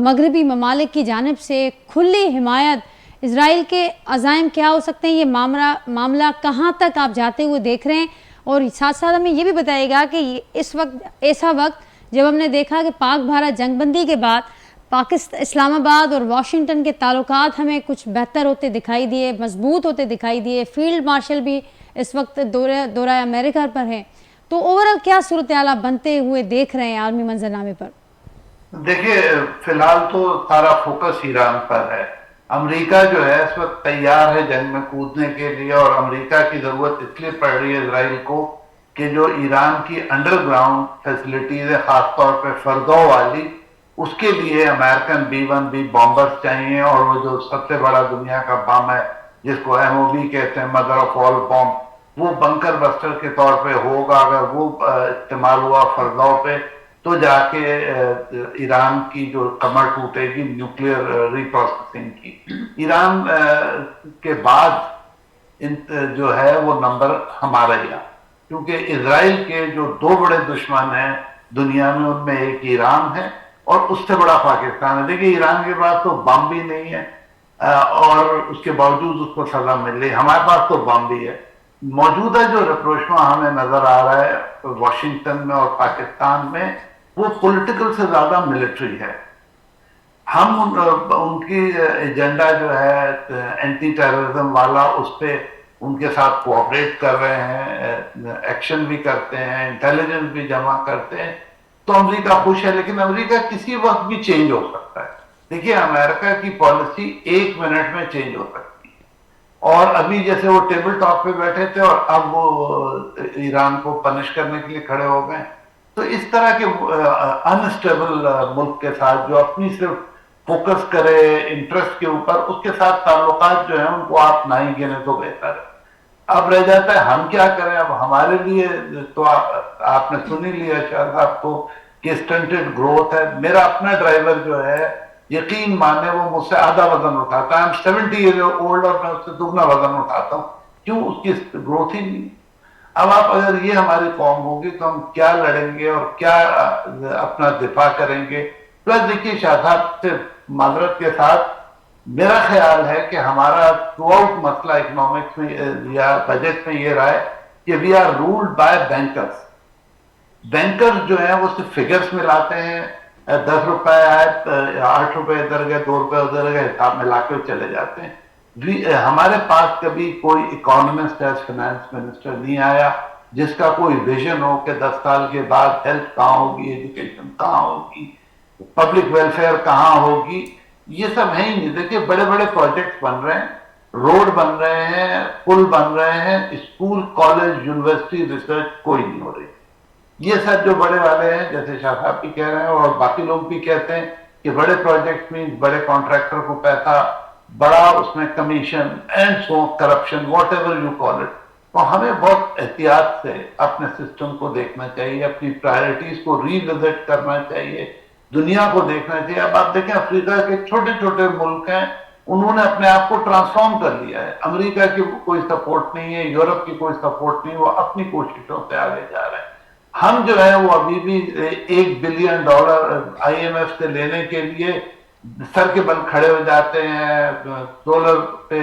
मगरबी ममालिक की जानिब से खुली हिमायत, इज़राइल के अज़ाइम क्या हो सकते हैं, ये मामला कहाँ तक आप जाते हुए देख रहे हैं? और साथ साथ हमें ये भी बताइएगा कि इस वक्त ऐसा वक्त जब हमने देखा कि पाक भारत जंगबंदी के बाद पाकिस्तान, इस्लामाबाद और वाशिंगटन के ताल्लुकात हमें कुछ बेहतर होते दिखाई दिए, मजबूत होते दिखाई दिए, फील्ड मार्शल भी इस वक्त दौरा अमेरिका पर हैं, तो ओवरऑल क्या सूरत हाल आप बनते हुए देख रहे हैं आलमी मंजरनामे पर? देखिए, फिलहाल तो सारा फोकस ईरान पर है। अमेरिका जो है इस वक्त तैयार है जंग में कूदने के लिए, और अमेरिका की जरूरत इसलिए पड़ रही है इजराइल को कि जो ईरान की अंडरग्राउंड फैसिलिटीज है, खासतौर पे फर्दो वाली, उसके लिए अमेरिकन B-1B बॉम्बर्स चाहिए। और वो जो सबसे बड़ा दुनिया का बम है जिसको MOB कहते हैं, मदर ऑफ ऑल बॉम्ब, वो बंकर बस्टर के तौर पे होगा। अगर वो इस्तेमाल हुआ फर्दो पे तो जाके ईरान की जो कमर टूटेगी न्यूक्लियर रिप्रोसेसिंग की। ईरान के बाद जो है वो नंबर हमारा ही आ, क्योंकि इजराइल के जो दो बड़े दुश्मन हैं दुनिया में, उनमें एक ईरान है और उससे बड़ा पाकिस्तान है। देखिए, ईरान के पास तो बम भी नहीं है और उसके बावजूद उसको सजा मिल रही। हमारे पास तो बम भी है। मौजूदा जो रप्रोचमा हमें नजर आ रहा है वॉशिंगटन में और पाकिस्तान में, वो पॉलिटिकल से ज्यादा मिलिट्री है। हम उनकी एजेंडा जो है एंटी टेररिज्म वाला, उस पर उनके साथ कोऑपरेट कर रहे हैं, एक्शन भी करते हैं, इंटेलिजेंस भी जमा करते हैं, तो अमेरिका खुश है। लेकिन अमेरिका किसी वक्त भी चेंज हो सकता है। देखिए, अमेरिका की पॉलिसी 1 मिनट में चेंज हो सकती है। और अभी जैसे वो टेबल टॉक पे बैठे थे और अब वो ईरान को पनिश करने के लिए खड़े हो गए। तो इस तरह के अनस्टेबल मुल्क के साथ जो अपनी सिर्फ फोकस करे इंटरेस्ट के ऊपर, उसके साथ ताल्लुकात जो है उनको आप ना ही गिने तो बेहतर है। अब रह जाता है हम क्या करें। अब हमारे लिए तो आपने सुन ही लिया शायद आपको कि स्टंटेड ग्रोथ है। मेरा अपना ड्राइवर जो है, यकीन माने, वो मुझसे आधा वजन उठाता है। I'm 70 years old और मैं उससे दुगना वजन उठाता हूँ। क्यों? उसकी ग्रोथ ही नहीं। अब आप अगर ये हमारी कौम होगी तो हम क्या लड़ेंगे और क्या अपना दिफा करेंगे। प्लस देखिए, शाह साहब से माजरत के साथ मेरा ख्याल है कि हमारा थ्रू आउट मसला इकोनॉमिक्स में या बजट में ये रहा है कि we are ruled by bankers. Bankers जो है वो सिर्फ फिगर्स में लाते हैं, 10 रुपए आए, 8 रुपए इधर गए, 2 रुपए उधर गए, हिसाब में लाके चले जाते हैं। हमारे पास कभी कोई इकोनॉमिस्ट एज फाइनेंस मिनिस्टर नहीं आया जिसका कोई विजन हो कि 10 साल के बाद हेल्थ कहाँ होगी, एजुकेशन कहाँ होगी, पब्लिक वेलफेयर कहाँ होगी। ये सब है ही नहीं। देखिए, बड़े बड़े प्रोजेक्ट्स बन रहे हैं, रोड बन रहे हैं, पुल बन रहे हैं, स्कूल, कॉलेज, यूनिवर्सिटी, रिसर्च कोई नहीं हो रही। ये सब जो बड़े वाले हैं, जैसे शाह साहब भी कह रहे हैं और बाकी लोग भी कहते हैं कि बड़े प्रोजेक्ट में बड़े कॉन्ट्रैक्टर को पैसा, बड़ा उसमें commission and so corruption, what ever U call it. तो हमें बहुत एहतियात से अपने सिस्टम को देखना चाहिए, अपनी प्रायोरिटीज को रीविजिट करना चाहिए, दुनिया को देखना चाहिए। अब आप देखें, अफ्रीका के छोटे छोटे मुल्क हैं, उन्होंने अपने आप को ट्रांसफॉर्म कर लिया है। अमेरिका की कोई सपोर्ट नहीं है, यूरोप की कोई सपोर्ट नहीं, वो अपनी कोशिशों से आगे जा रहे हैं। हम जो है वो अभी भी $1 बिलियन IMF से लेने के लिए सर के बल खड़े हो जाते हैं सोलर पे।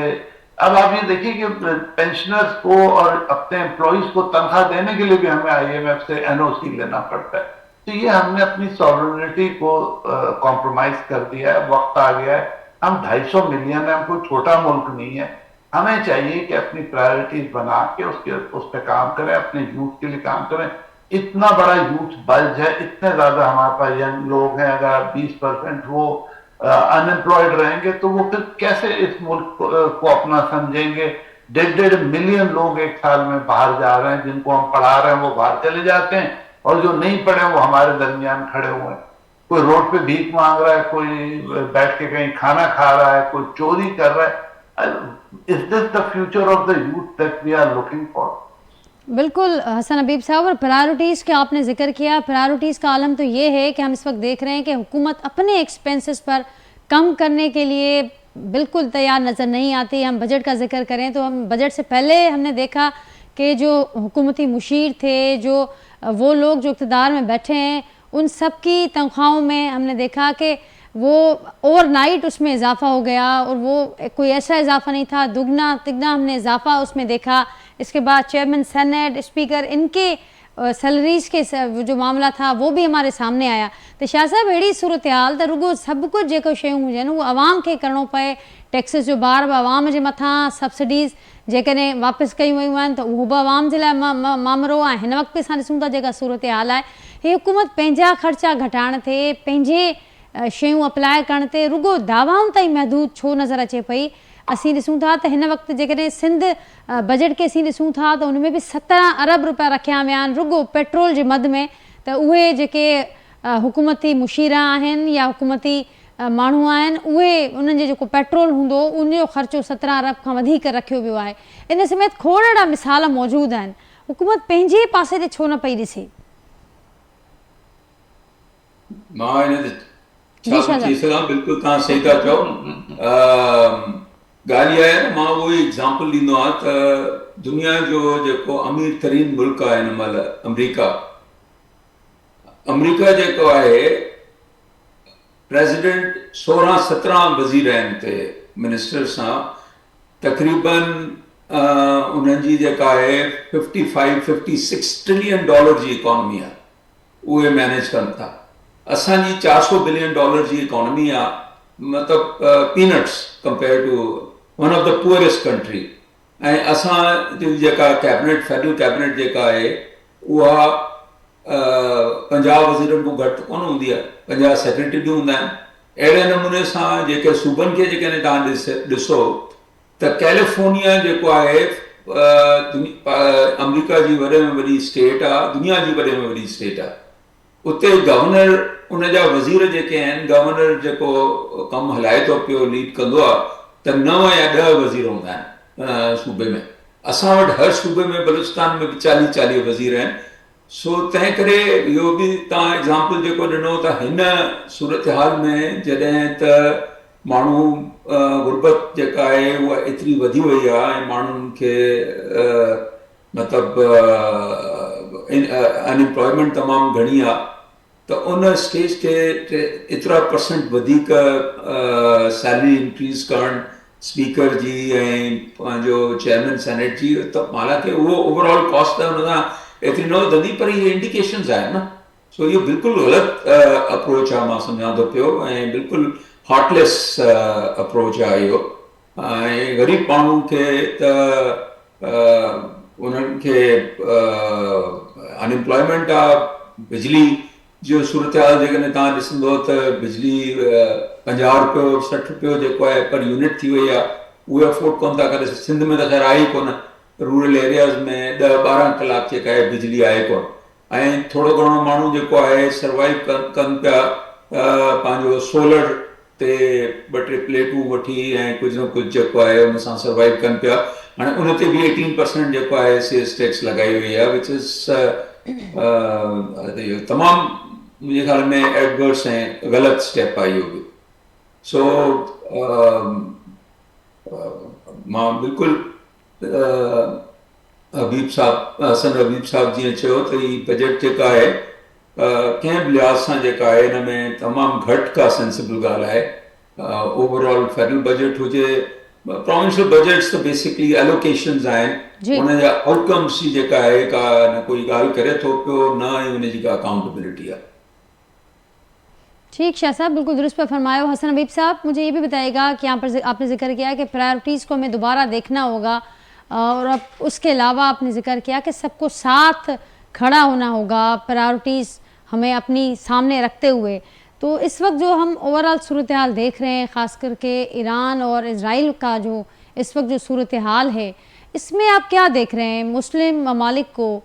अब आप ये देखिए कि पेंशनर्स को और अपने एम्प्लॉइज को तनख्वाह देने के लिए भी हमें IMF से NOC लेना पड़ता है। तो ये हमने अपनी सॉवरेनिटी को कॉम्प्रोमाइज कर दिया है। वक्त आ गया है, हम 250 मिलियन है, हम कोई छोटा मुल्क नहीं है। हमें चाहिए कि अपनी प्रायोरिटीज बना के उस पर काम करें, अपने यूथ के लिए काम करें। इतना बड़ा यूथ बल्ज है, इतने ज्यादा हमारे पास यंग लोग हैं। अगर 20% वो अनएम्प्लॉयड रहेंगे तो वो फिर कैसे इस मुल्क को अपना समझेंगे। 1.5 मिलियन लोग एक साल में बाहर जा रहे हैं, जिनको हम पढ़ा रहे हैं वो बाहर चले जाते हैं, और जो नहीं पढ़े वो हमारे दरमियान खड़े हुए हैं। कोई रोड पे भीख मांग रहा है, कोई बैठ के कहीं खाना खा रहा है, कोई चोरी कर रहा है। Is this the future of the youth that we are looking for? बिल्कुल हसन हबीब साहब, और प्रायोरिटीज़ का आपने जिक्र किया। प्रायोरिटीज़ का आलम तो ये है कि हम इस वक्त देख रहे हैं कि हुकूमत अपने एक्सपेंसेस पर कम करने के लिए बिल्कुल तैयार नज़र नहीं आती। हम बजट का जिक्र करें तो हम बजट से पहले हमने देखा कि जो हुकूमती मुशीर थे, जो वो लोग जो इक़्तिदार में बैठे हैं, उन सब की तनख्वाहों में हमने देखा कि वो ओवरनाइट उसमें इजाफ़ा हो गया, और वो कोई ऐसा इजाफ़ा नहीं था, दुगना तिगना हमने इजाफ़ा उसमें देखा। इसके बाद चेयरमैन सेनेट, स्पीकर, इनके सैलरीज़ के जो मामला था वो भी हमारे सामने आया। तो शाह साहब, अहिड़ी सूरत हाल त रुगो सभु कुछ जेको शयूं हुजनि उहो आवाम खे करिणो पए। टैक्सिस जो भार बि आवाम जे मथां, सब्सिडीज़ जेकॾहिं वापसि कयूं वयूं आहिनि त उहो बि आवाम जे लाइ मामिलो आहे। हिन वक़्तु असां ॾिसूं था जेका सूरत हाल आहे, हीअ हुकूमत पंहिंजा ख़र्चा घटाइण ते, पंहिंजे शयूं अप्लाए करण ते रुगो दावाउनि ताईं महदूद छो नज़र अचे पई। असीं ॾिसूं था त हिन वक़्तु जेकॾहिं सिंध बजट खे असीं ॾिसूं था त उन में बि 17 अरब रुपया रखिया विया आहिनि रुगो पेट्रोल जे मद में। त उहे जेके हुकूमती मुशीरा आहिनि या हुकूमती माण्हू आहिनि, उहे उन्हनि जो जेको पेट्रोल हूंदो उनजो ख़र्चो 17 अरब खां वधीक रखियो वियो आहे। इन समेत खोड़ अहिड़ा मिसाल मौजूदु आहिनि। हुकूमत पंहिंजे पासे ते छो न पई ॾिसे? मां हिन ते छा चई सघां, बिल्कुलु तव्हां सही था चओ। ॻाल्हि इहा आहे न, मां उहो ई एग्ज़ाम्पल ॾींदो आहियां त दुनिया जो जेको अमीर तरीन मुल्क आहे हिन महिल अमेरिका जेको आहे, प्रेसिडेंट 16-17 वज़ीर आहिनि हिते मिनिस्टर सां, तक़रीबन उन्हनि जी जेका आहे 55-56 ट्रिलियन डॉलर जी इकॉनमी आहे, उहे मैनेज कनि था। असांजी $400 बिलियन जी इकॉनमी आहे, मतिलबु peanuts compare to one of the poorest country. ऐं असांजी जेका कैबिनेट, फेडरल कैबिनेट जेका आहे, उहा 50 वज़ीरनि खां घटि कोन हूंदी आहे, 50 सेक्रेटरी हूंदा आहिनि। अहिड़े नमूने सां जेके सूबनि खे जेकॾहिं तव्हां ॾिसो त कैलिफोर्निया जेको आहे अमेरिका जी वॾे में वॾी स्टेट आहे, दुनिया जी वॾे में वॾी स्टेट आहे। उते गवर्नर, उन जा वज़ीर जेके आहिनि, गवर्नर जेको कमु हलाए थो पियो, लीड कंदो आहे, त 9 या 10 वज़ीर हूंदा आहिनि सूबे में। असां वटि हर सूबे में, बलूचिस्तान में बि 40-40 वज़ीर आहिनि। सो तंहिं करे इहो बि तव्हां एग्ज़ाम्पल जेको ॾिनो त हिन सूरत हाल में जॾहिं त माण्हू गुरबत जेका आहे उहा एतिरी वधी वई आहे ऐं माण्हुनि खे मतिलबु अनएम्प्लॉयमेंट तमामु घणी आहे, त उन स्टेज ते एतिरा % वधीक सैलरी इंक्रीज़ करणु स्पीकर जी ऐं पंहिंजो चेयरमैन सेनेट जी, त हालांकि उहो ओवरऑल कॉस्ट त हुन सां एतिरी न वधंदी, पर इहे इंडिकेशन्स आहिनि न। सो इहो बिल्कुलु ग़लति अप्रोच आहे, मां सम्झां थो पियो, ऐं बिल्कुलु हार्टलेस अप्रोच आहे इहो। ऐं ग़रीब माण्हू खे त उन्हनि खे अनएम्प्लॉयमेंट आहे। बिजली जो सूरत हाल जेकॾहिं तव्हां ॾिसंदो त बिजली 50 रुपयो 60 रुपयो जेको आहे पर यूनिट थी वई आहे, उहे अफोर्ड कोन था करे। सिंध में त ख़ैर आहे ई कोन, रूरल एरियाज़ में 10-12 कलाक जेका आहे बिजली आहे कोन। ऐं थोरो घणो माण्हू जेको आहे सर्वाइव कनि पिया पंहिंजो सोलर ते 2-3 प्लेटूं वठी ऐं कुझु न कुझु जेको आहे उन सां सर्वाइव कनि पिया। हाणे उन ते बि 18% जेको आहे सेल्स टैक्स लॻाई वई आहे, विच इज़ तमामु मुंहिंजे ख़्याल में एडवर्स ऐं ग़लति स्टेप आहे इहो बि। सो मां बिल्कुलु हसन हबीब साहब जीअं चयो त ही बजट जेका आहे कंहिं बि लिहाज़ सां जेका आहे हिन में तमामु घटि का सेंसिबल ॻाल्हि आहे। ओवरऑल फेडरल बजट हुजे, प्रोविंशियल बजट्स त बेसिकली एलोकेशन्स आहिनि, उन जा आउटकम्स जी जेका आहे का न कोई ॻाल्हि करे थो पियो, न ही उनजी का अकाउंटेबिलिटी है। ठीक शाह साहब, बिल्कुल दुरुस्त पर फरमाया। हसन हबीब साहब, मुझे ये भी बताइएगा कि यहाँ पर आपने जिक्र किया कि प्रायोरिटीज़ को हमें दोबारा देखना होगा, और अब उसके अलावा आपने जिक्र किया कि सबको साथ खड़ा होना होगा, प्रायोरिटीज़ हमें अपनी सामने रखते हुए। तो इस वक्त जो हम ओवरऑल सूरत हाल देख रहे हैं, ख़ास करके ईरान और इज़राइल का जो इस वक्त जो सूरत हाल है, इसमें आप क्या देख रहे हैं? मुस्लिम ममालिक को,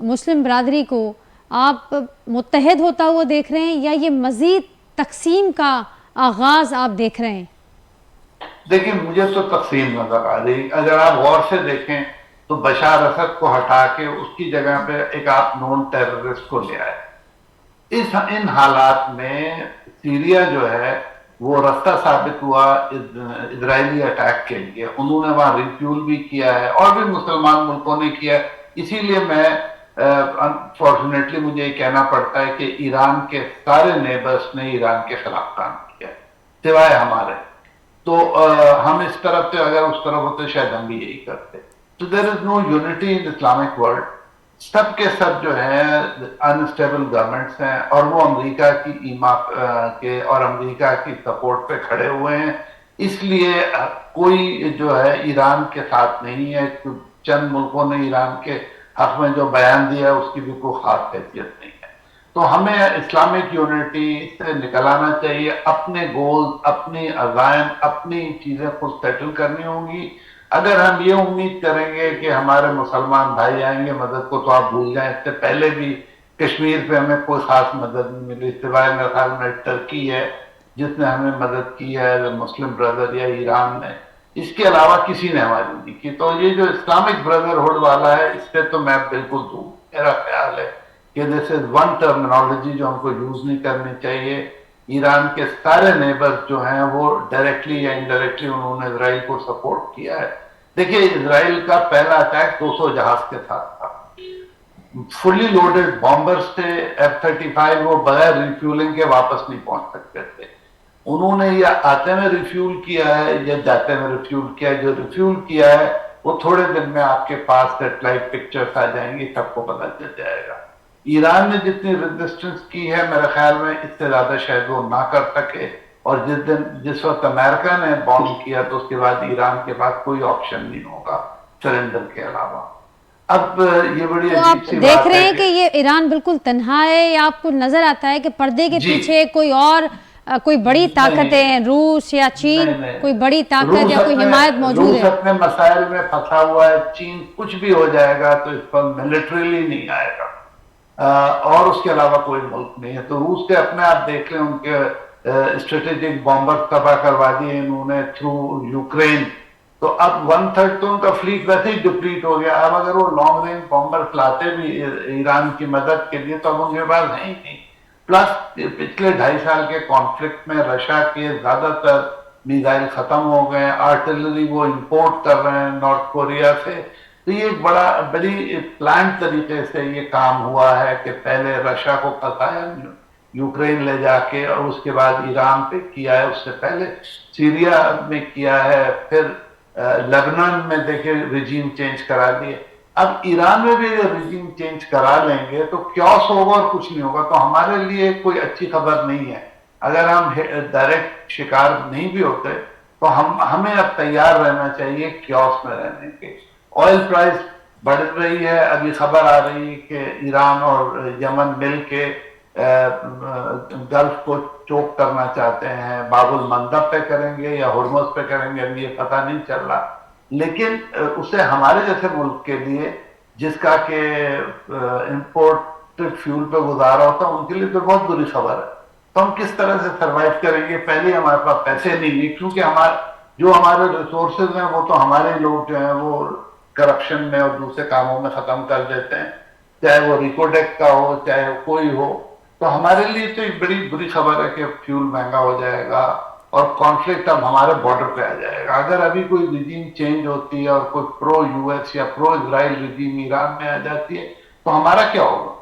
मुस्लिम बरादरी को आप मुत्तहद होता हुआ देख रहे हैं, या ये मज़ीद तकसीम का आगाज़ आप देख रहे हैं? دیکھیں مجھے تو تقسیم نظر آ رہی. اگر آپ غور سے دیکھیں تو بشار اسد کو ہٹا کے اس کی جگہ پہ ایک آپ نون ٹیررسٹ کو لے آئے. ان حالات میں سیریا جو ہے وہ رستہ ثابت ہوا اسرائیلی اٹیک کے لیے. انہوں نے وہاں ریفیول بھی کیا ہے اور بھی مسلمان ملکوں نے کیا ہے. اسی لیے میں انفارچونیٹلی مجھے یہ کہنا پڑتا ہے کہ ایران کے سارے نیبرس نے ایران کے خلاف کام کیا ہے سوائے ہمارے. تو ہم اس طرف سے اگر اس طرف ہوتے شاید ہم بھی یہی کرتے. تو there is no unity in Islamic world. سب کے سب جو ہے انسٹیبل گورنمنٹس ہیں اور وہ امریکہ کی ایما کے اور امریکہ کی سپورٹ پہ کھڑے ہوئے ہیں. اس لیے کوئی جو ہے ایران کے ساتھ نہیں ہے. چند ملکوں نے ایران کے حق میں جو بیان دیا ہے اس کی بھی کوئی خاص حیثیت نہیں ہے. تو ہمیں اسلامک یونٹی سے نکل آنا چاہیے. اپنے گولز، اپنی عزائم، اپنی چیزیں خود سیٹل کرنی ہوں گی. اگر ہم یہ امید کریں گے کہ ہمارے مسلمان بھائی آئیں گے مدد کو تو آپ بھول جائیں. اس سے پہلے بھی کشمیر پہ ہمیں کوئی خاص مدد نہیں ملی سوائے میرے خیال میں ٹرکی ہے جس نے ہمیں مدد کی ہے مسلم بردر یا ایران نے. اس کے علاوہ کسی نے ہماری نہیں کی. تو یہ جو اسلامک بردرہڈ والا ہے اس سے تو میں بالکل دور. میرا خیال ہے کہ دس از ون ٹرمینالوجی جو ہم کو یوز نہیں کرنی چاہیے. ایران کے سارے نیبر جو ہیں وہ ڈائریکٹلی یا انڈائریکٹلی انہوں نے اسرائیل کو سپورٹ کیا ہے. دیکھیے اسرائیل کا پہلا اٹیک 200 جہاز کے ساتھ تھا. فلی لوڈڈ بامبرز تھے F-35. وہ بغیر ریفیولنگ کے واپس نہیں پہنچ سکتے تھے. انہوں نے یا آتے میں ریفیول کیا ہے یا جاتے میں ریفیول کیا ہے. جو ریفیول کیا ہے وہ تھوڑے دن میں آپ کے پاس سیٹلائٹ پکچرز آ جائیں گی, سب کو پتہ چل جائے گا. ایران نے جتنی ریزسٹنس کی ہے میرے خیال میں اس سے زیادہ شاید وہ نہ کر سکے. اور جس وقت امریکہ نے بامب کیا تو اس کے بعد ایران کے پاس کوئی آپشن نہیں ہوگا سرنڈر کے علاوہ. اب یہ بڑی تو عجیب آپ سی دیکھ بات رہے ہے ہیں کہ یہ ایران بالکل تنہا ہے یا آپ کو نظر آتا ہے کہ پردے کے پیچھے کوئی اور کوئی بڑی طاقتیں روس یا چین کوئی بڑی طاقت یا کوئی حمایت موجود ہے؟ روس اپنے مسائل میں پھنسا ہوا ہے. چین کچھ بھی ہو جائے گا تو اس پر ملٹریلی نہیں آئے گا اور اس کے علاوہ کوئی ملک نہیں ہے. تو روس کے اپنے آپ دیکھ لیں ان کے اسٹریٹجک بامبر تباہ کروا دیے انہوں نے تھرو یوکرین. تو اب 1/3 تو ان کا فلیٹ ویسے ہی ڈپلیٹ ہو گیا. اب اگر وہ لانگ رینج بامبر لاتے بھی ایران کی مدد کے لیے تو اب ان کے پاس ہے ہی نہیں. پلس پچھلے 2.5 سال کے کانفلکٹ میں رشیا کے زیادہ تر میزائل ختم ہو گئے. آرٹلری وہ امپورٹ کر رہے ہیں نارتھ کوریا سے. تو یہ ایک بڑی پلان طریقے سے یہ کام ہوا ہے کہ پہلے رشیا کو پھنسایا یوکرین لے جا کے اور اس کے بعد ایران پہ کیا ہے. اس سے پہلے سیریا میں کیا ہے. پھر لبنان میں دیکھیں ریجیم چینج کرا دیے. اب ایران میں بھی ریجیم چینج کرا لیں گے تو کیوس ہوگا اور کچھ نہیں ہوگا. تو ہمارے لیے کوئی اچھی خبر نہیں ہے. اگر ہم ڈائریکٹ شکار نہیں بھی ہوتے تو ہمیں اب تیار رہنا چاہیے کیوس میں رہنے کے. آئل پرائس بڑھ رہی ہے. ابھی خبر آ رہی ہے کہ ایران اور یمن مل کے گلف کو چوک کرنا چاہتے ہیں. باب المندب پہ کریں گے یا ہرمز پہ کریں گے ابھی یہ پتہ نہیں چل رہا. لیکن اسے ہمارے جیسے ملک کے لیے جس کا کہ امپورٹڈ فیول پہ گزارا ہوتا ہے ان کے لیے تو بہت بری خبر ہے. تو ہم کس طرح سے سروائیو کریں گے؟ پہلے ہمارے پاس پیسے نہیں ہیں کیونکہ ہمارے ریسورسز ہیں وہ تو ہمارے لوگ جو ہیں وہ کرپشن میں اور دوسرے کاموں میں ختم کر دیتے ہیں, چاہے وہ ریکوڈیک کا ہو چاہے کوئی ہو. تو ہمارے لیے تو ایک بڑی بری خبر ہے کہ فیول مہنگا ہو جائے گا اور کانفلکٹ اب ہمارے بارڈر پہ آ جائے گا. اگر ابھی کوئی ریجیم چینج ہوتی ہے اور کوئی پرو یو ایس یا پرو اسرائیل ریجیم ایران میں آ جاتی ہے تو ہمارا کیا ہوگا؟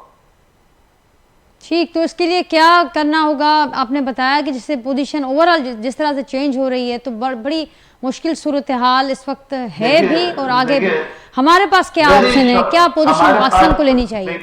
ٹھیک, تو اس کے لیے کیا کرنا ہوگا؟ آپ نے بتایا کہ جس سے پوزیشن اوورآل جس طرح سے چینج ہو رہی ہے تو بڑی مشکل صورتحال اس وقت ہے بھی اور آگے بھی. ہمارے پاس کیا آپشن ہے؟ کیا پوزیشن پاکستان کو لینی چاہیے؟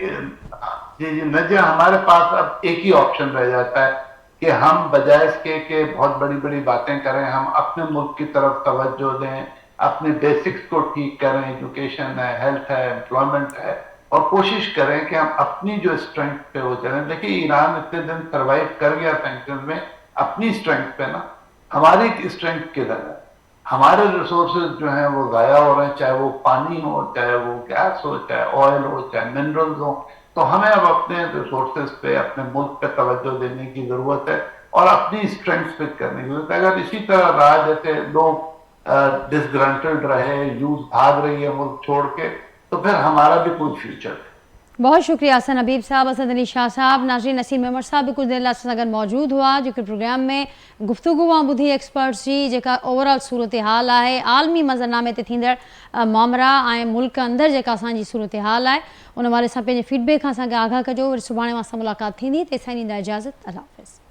جی نجیہ, ہمارے پاس اب ایک ہی آپشن رہ جاتا ہے کہ ہم بجائے اس کے کہ بہت بڑی بڑی باتیں کریں, ہم اپنے ملک کی طرف توجہ دیں, اپنے بیسکس کو ٹھیک کریں, ایجوکیشن ہے, ہیلتھ ہے, امپلائمنٹ ہے, اور کوشش کریں کہ ہم اپنی جو اسٹرینگتھ پہ وہ چلیں. دیکھیں ایران اتنے دن سروائیو کر گیا سینکشن میں اپنی اسٹرینگتھ پہ نا. ہماری اسٹرینگتھ کدھر ہے؟ ہمارے ریسورسز جو ہیں وہ ضائع ہو رہے ہیں, چاہے وہ پانی ہو, چاہے وہ گیس ہو, چاہے آئل ہو, چاہے منرلز ہو. تو ہمیں اب اپنے ریسورسز پہ اپنے ملک پہ توجہ دینے کی ضرورت ہے اور اپنی اسٹرینگس پک کرنے کی ضرورت ہے. اگر اسی طرح رہا جیسے لوگ ڈسگرنٹلڈ رہے, یوز بھاگ رہی ہے ملک چھوڑ کے, تو پھر ہمارا بھی کوئی فیوچر ہے. بہت شکریہ حسن حبیب صاحب, اسد علی شاہ صاحب. ناظرین, نسیم عمر صاحب بھی کچھ دیر لاء ساں گڈ موجود ہوا جو کہ پروگرام میں گفتگو بدھی ایکسپرٹس جی जेका ओवरऑल सूरत हाल आहे, आलमी मंज़रनामे ते थींदड़ मामला ऐं मुल्क अंदरि जेका असांजी सूरत हाल आहे उन वारे सां पंहिंजे फीडबैक खां असांखे आगाह कजो. वरी सुभाणे मां सां मुलाक़ात थींदी. तेसिताईं ॾींदा इजाज़त. अल्लाह हाफ़िज़.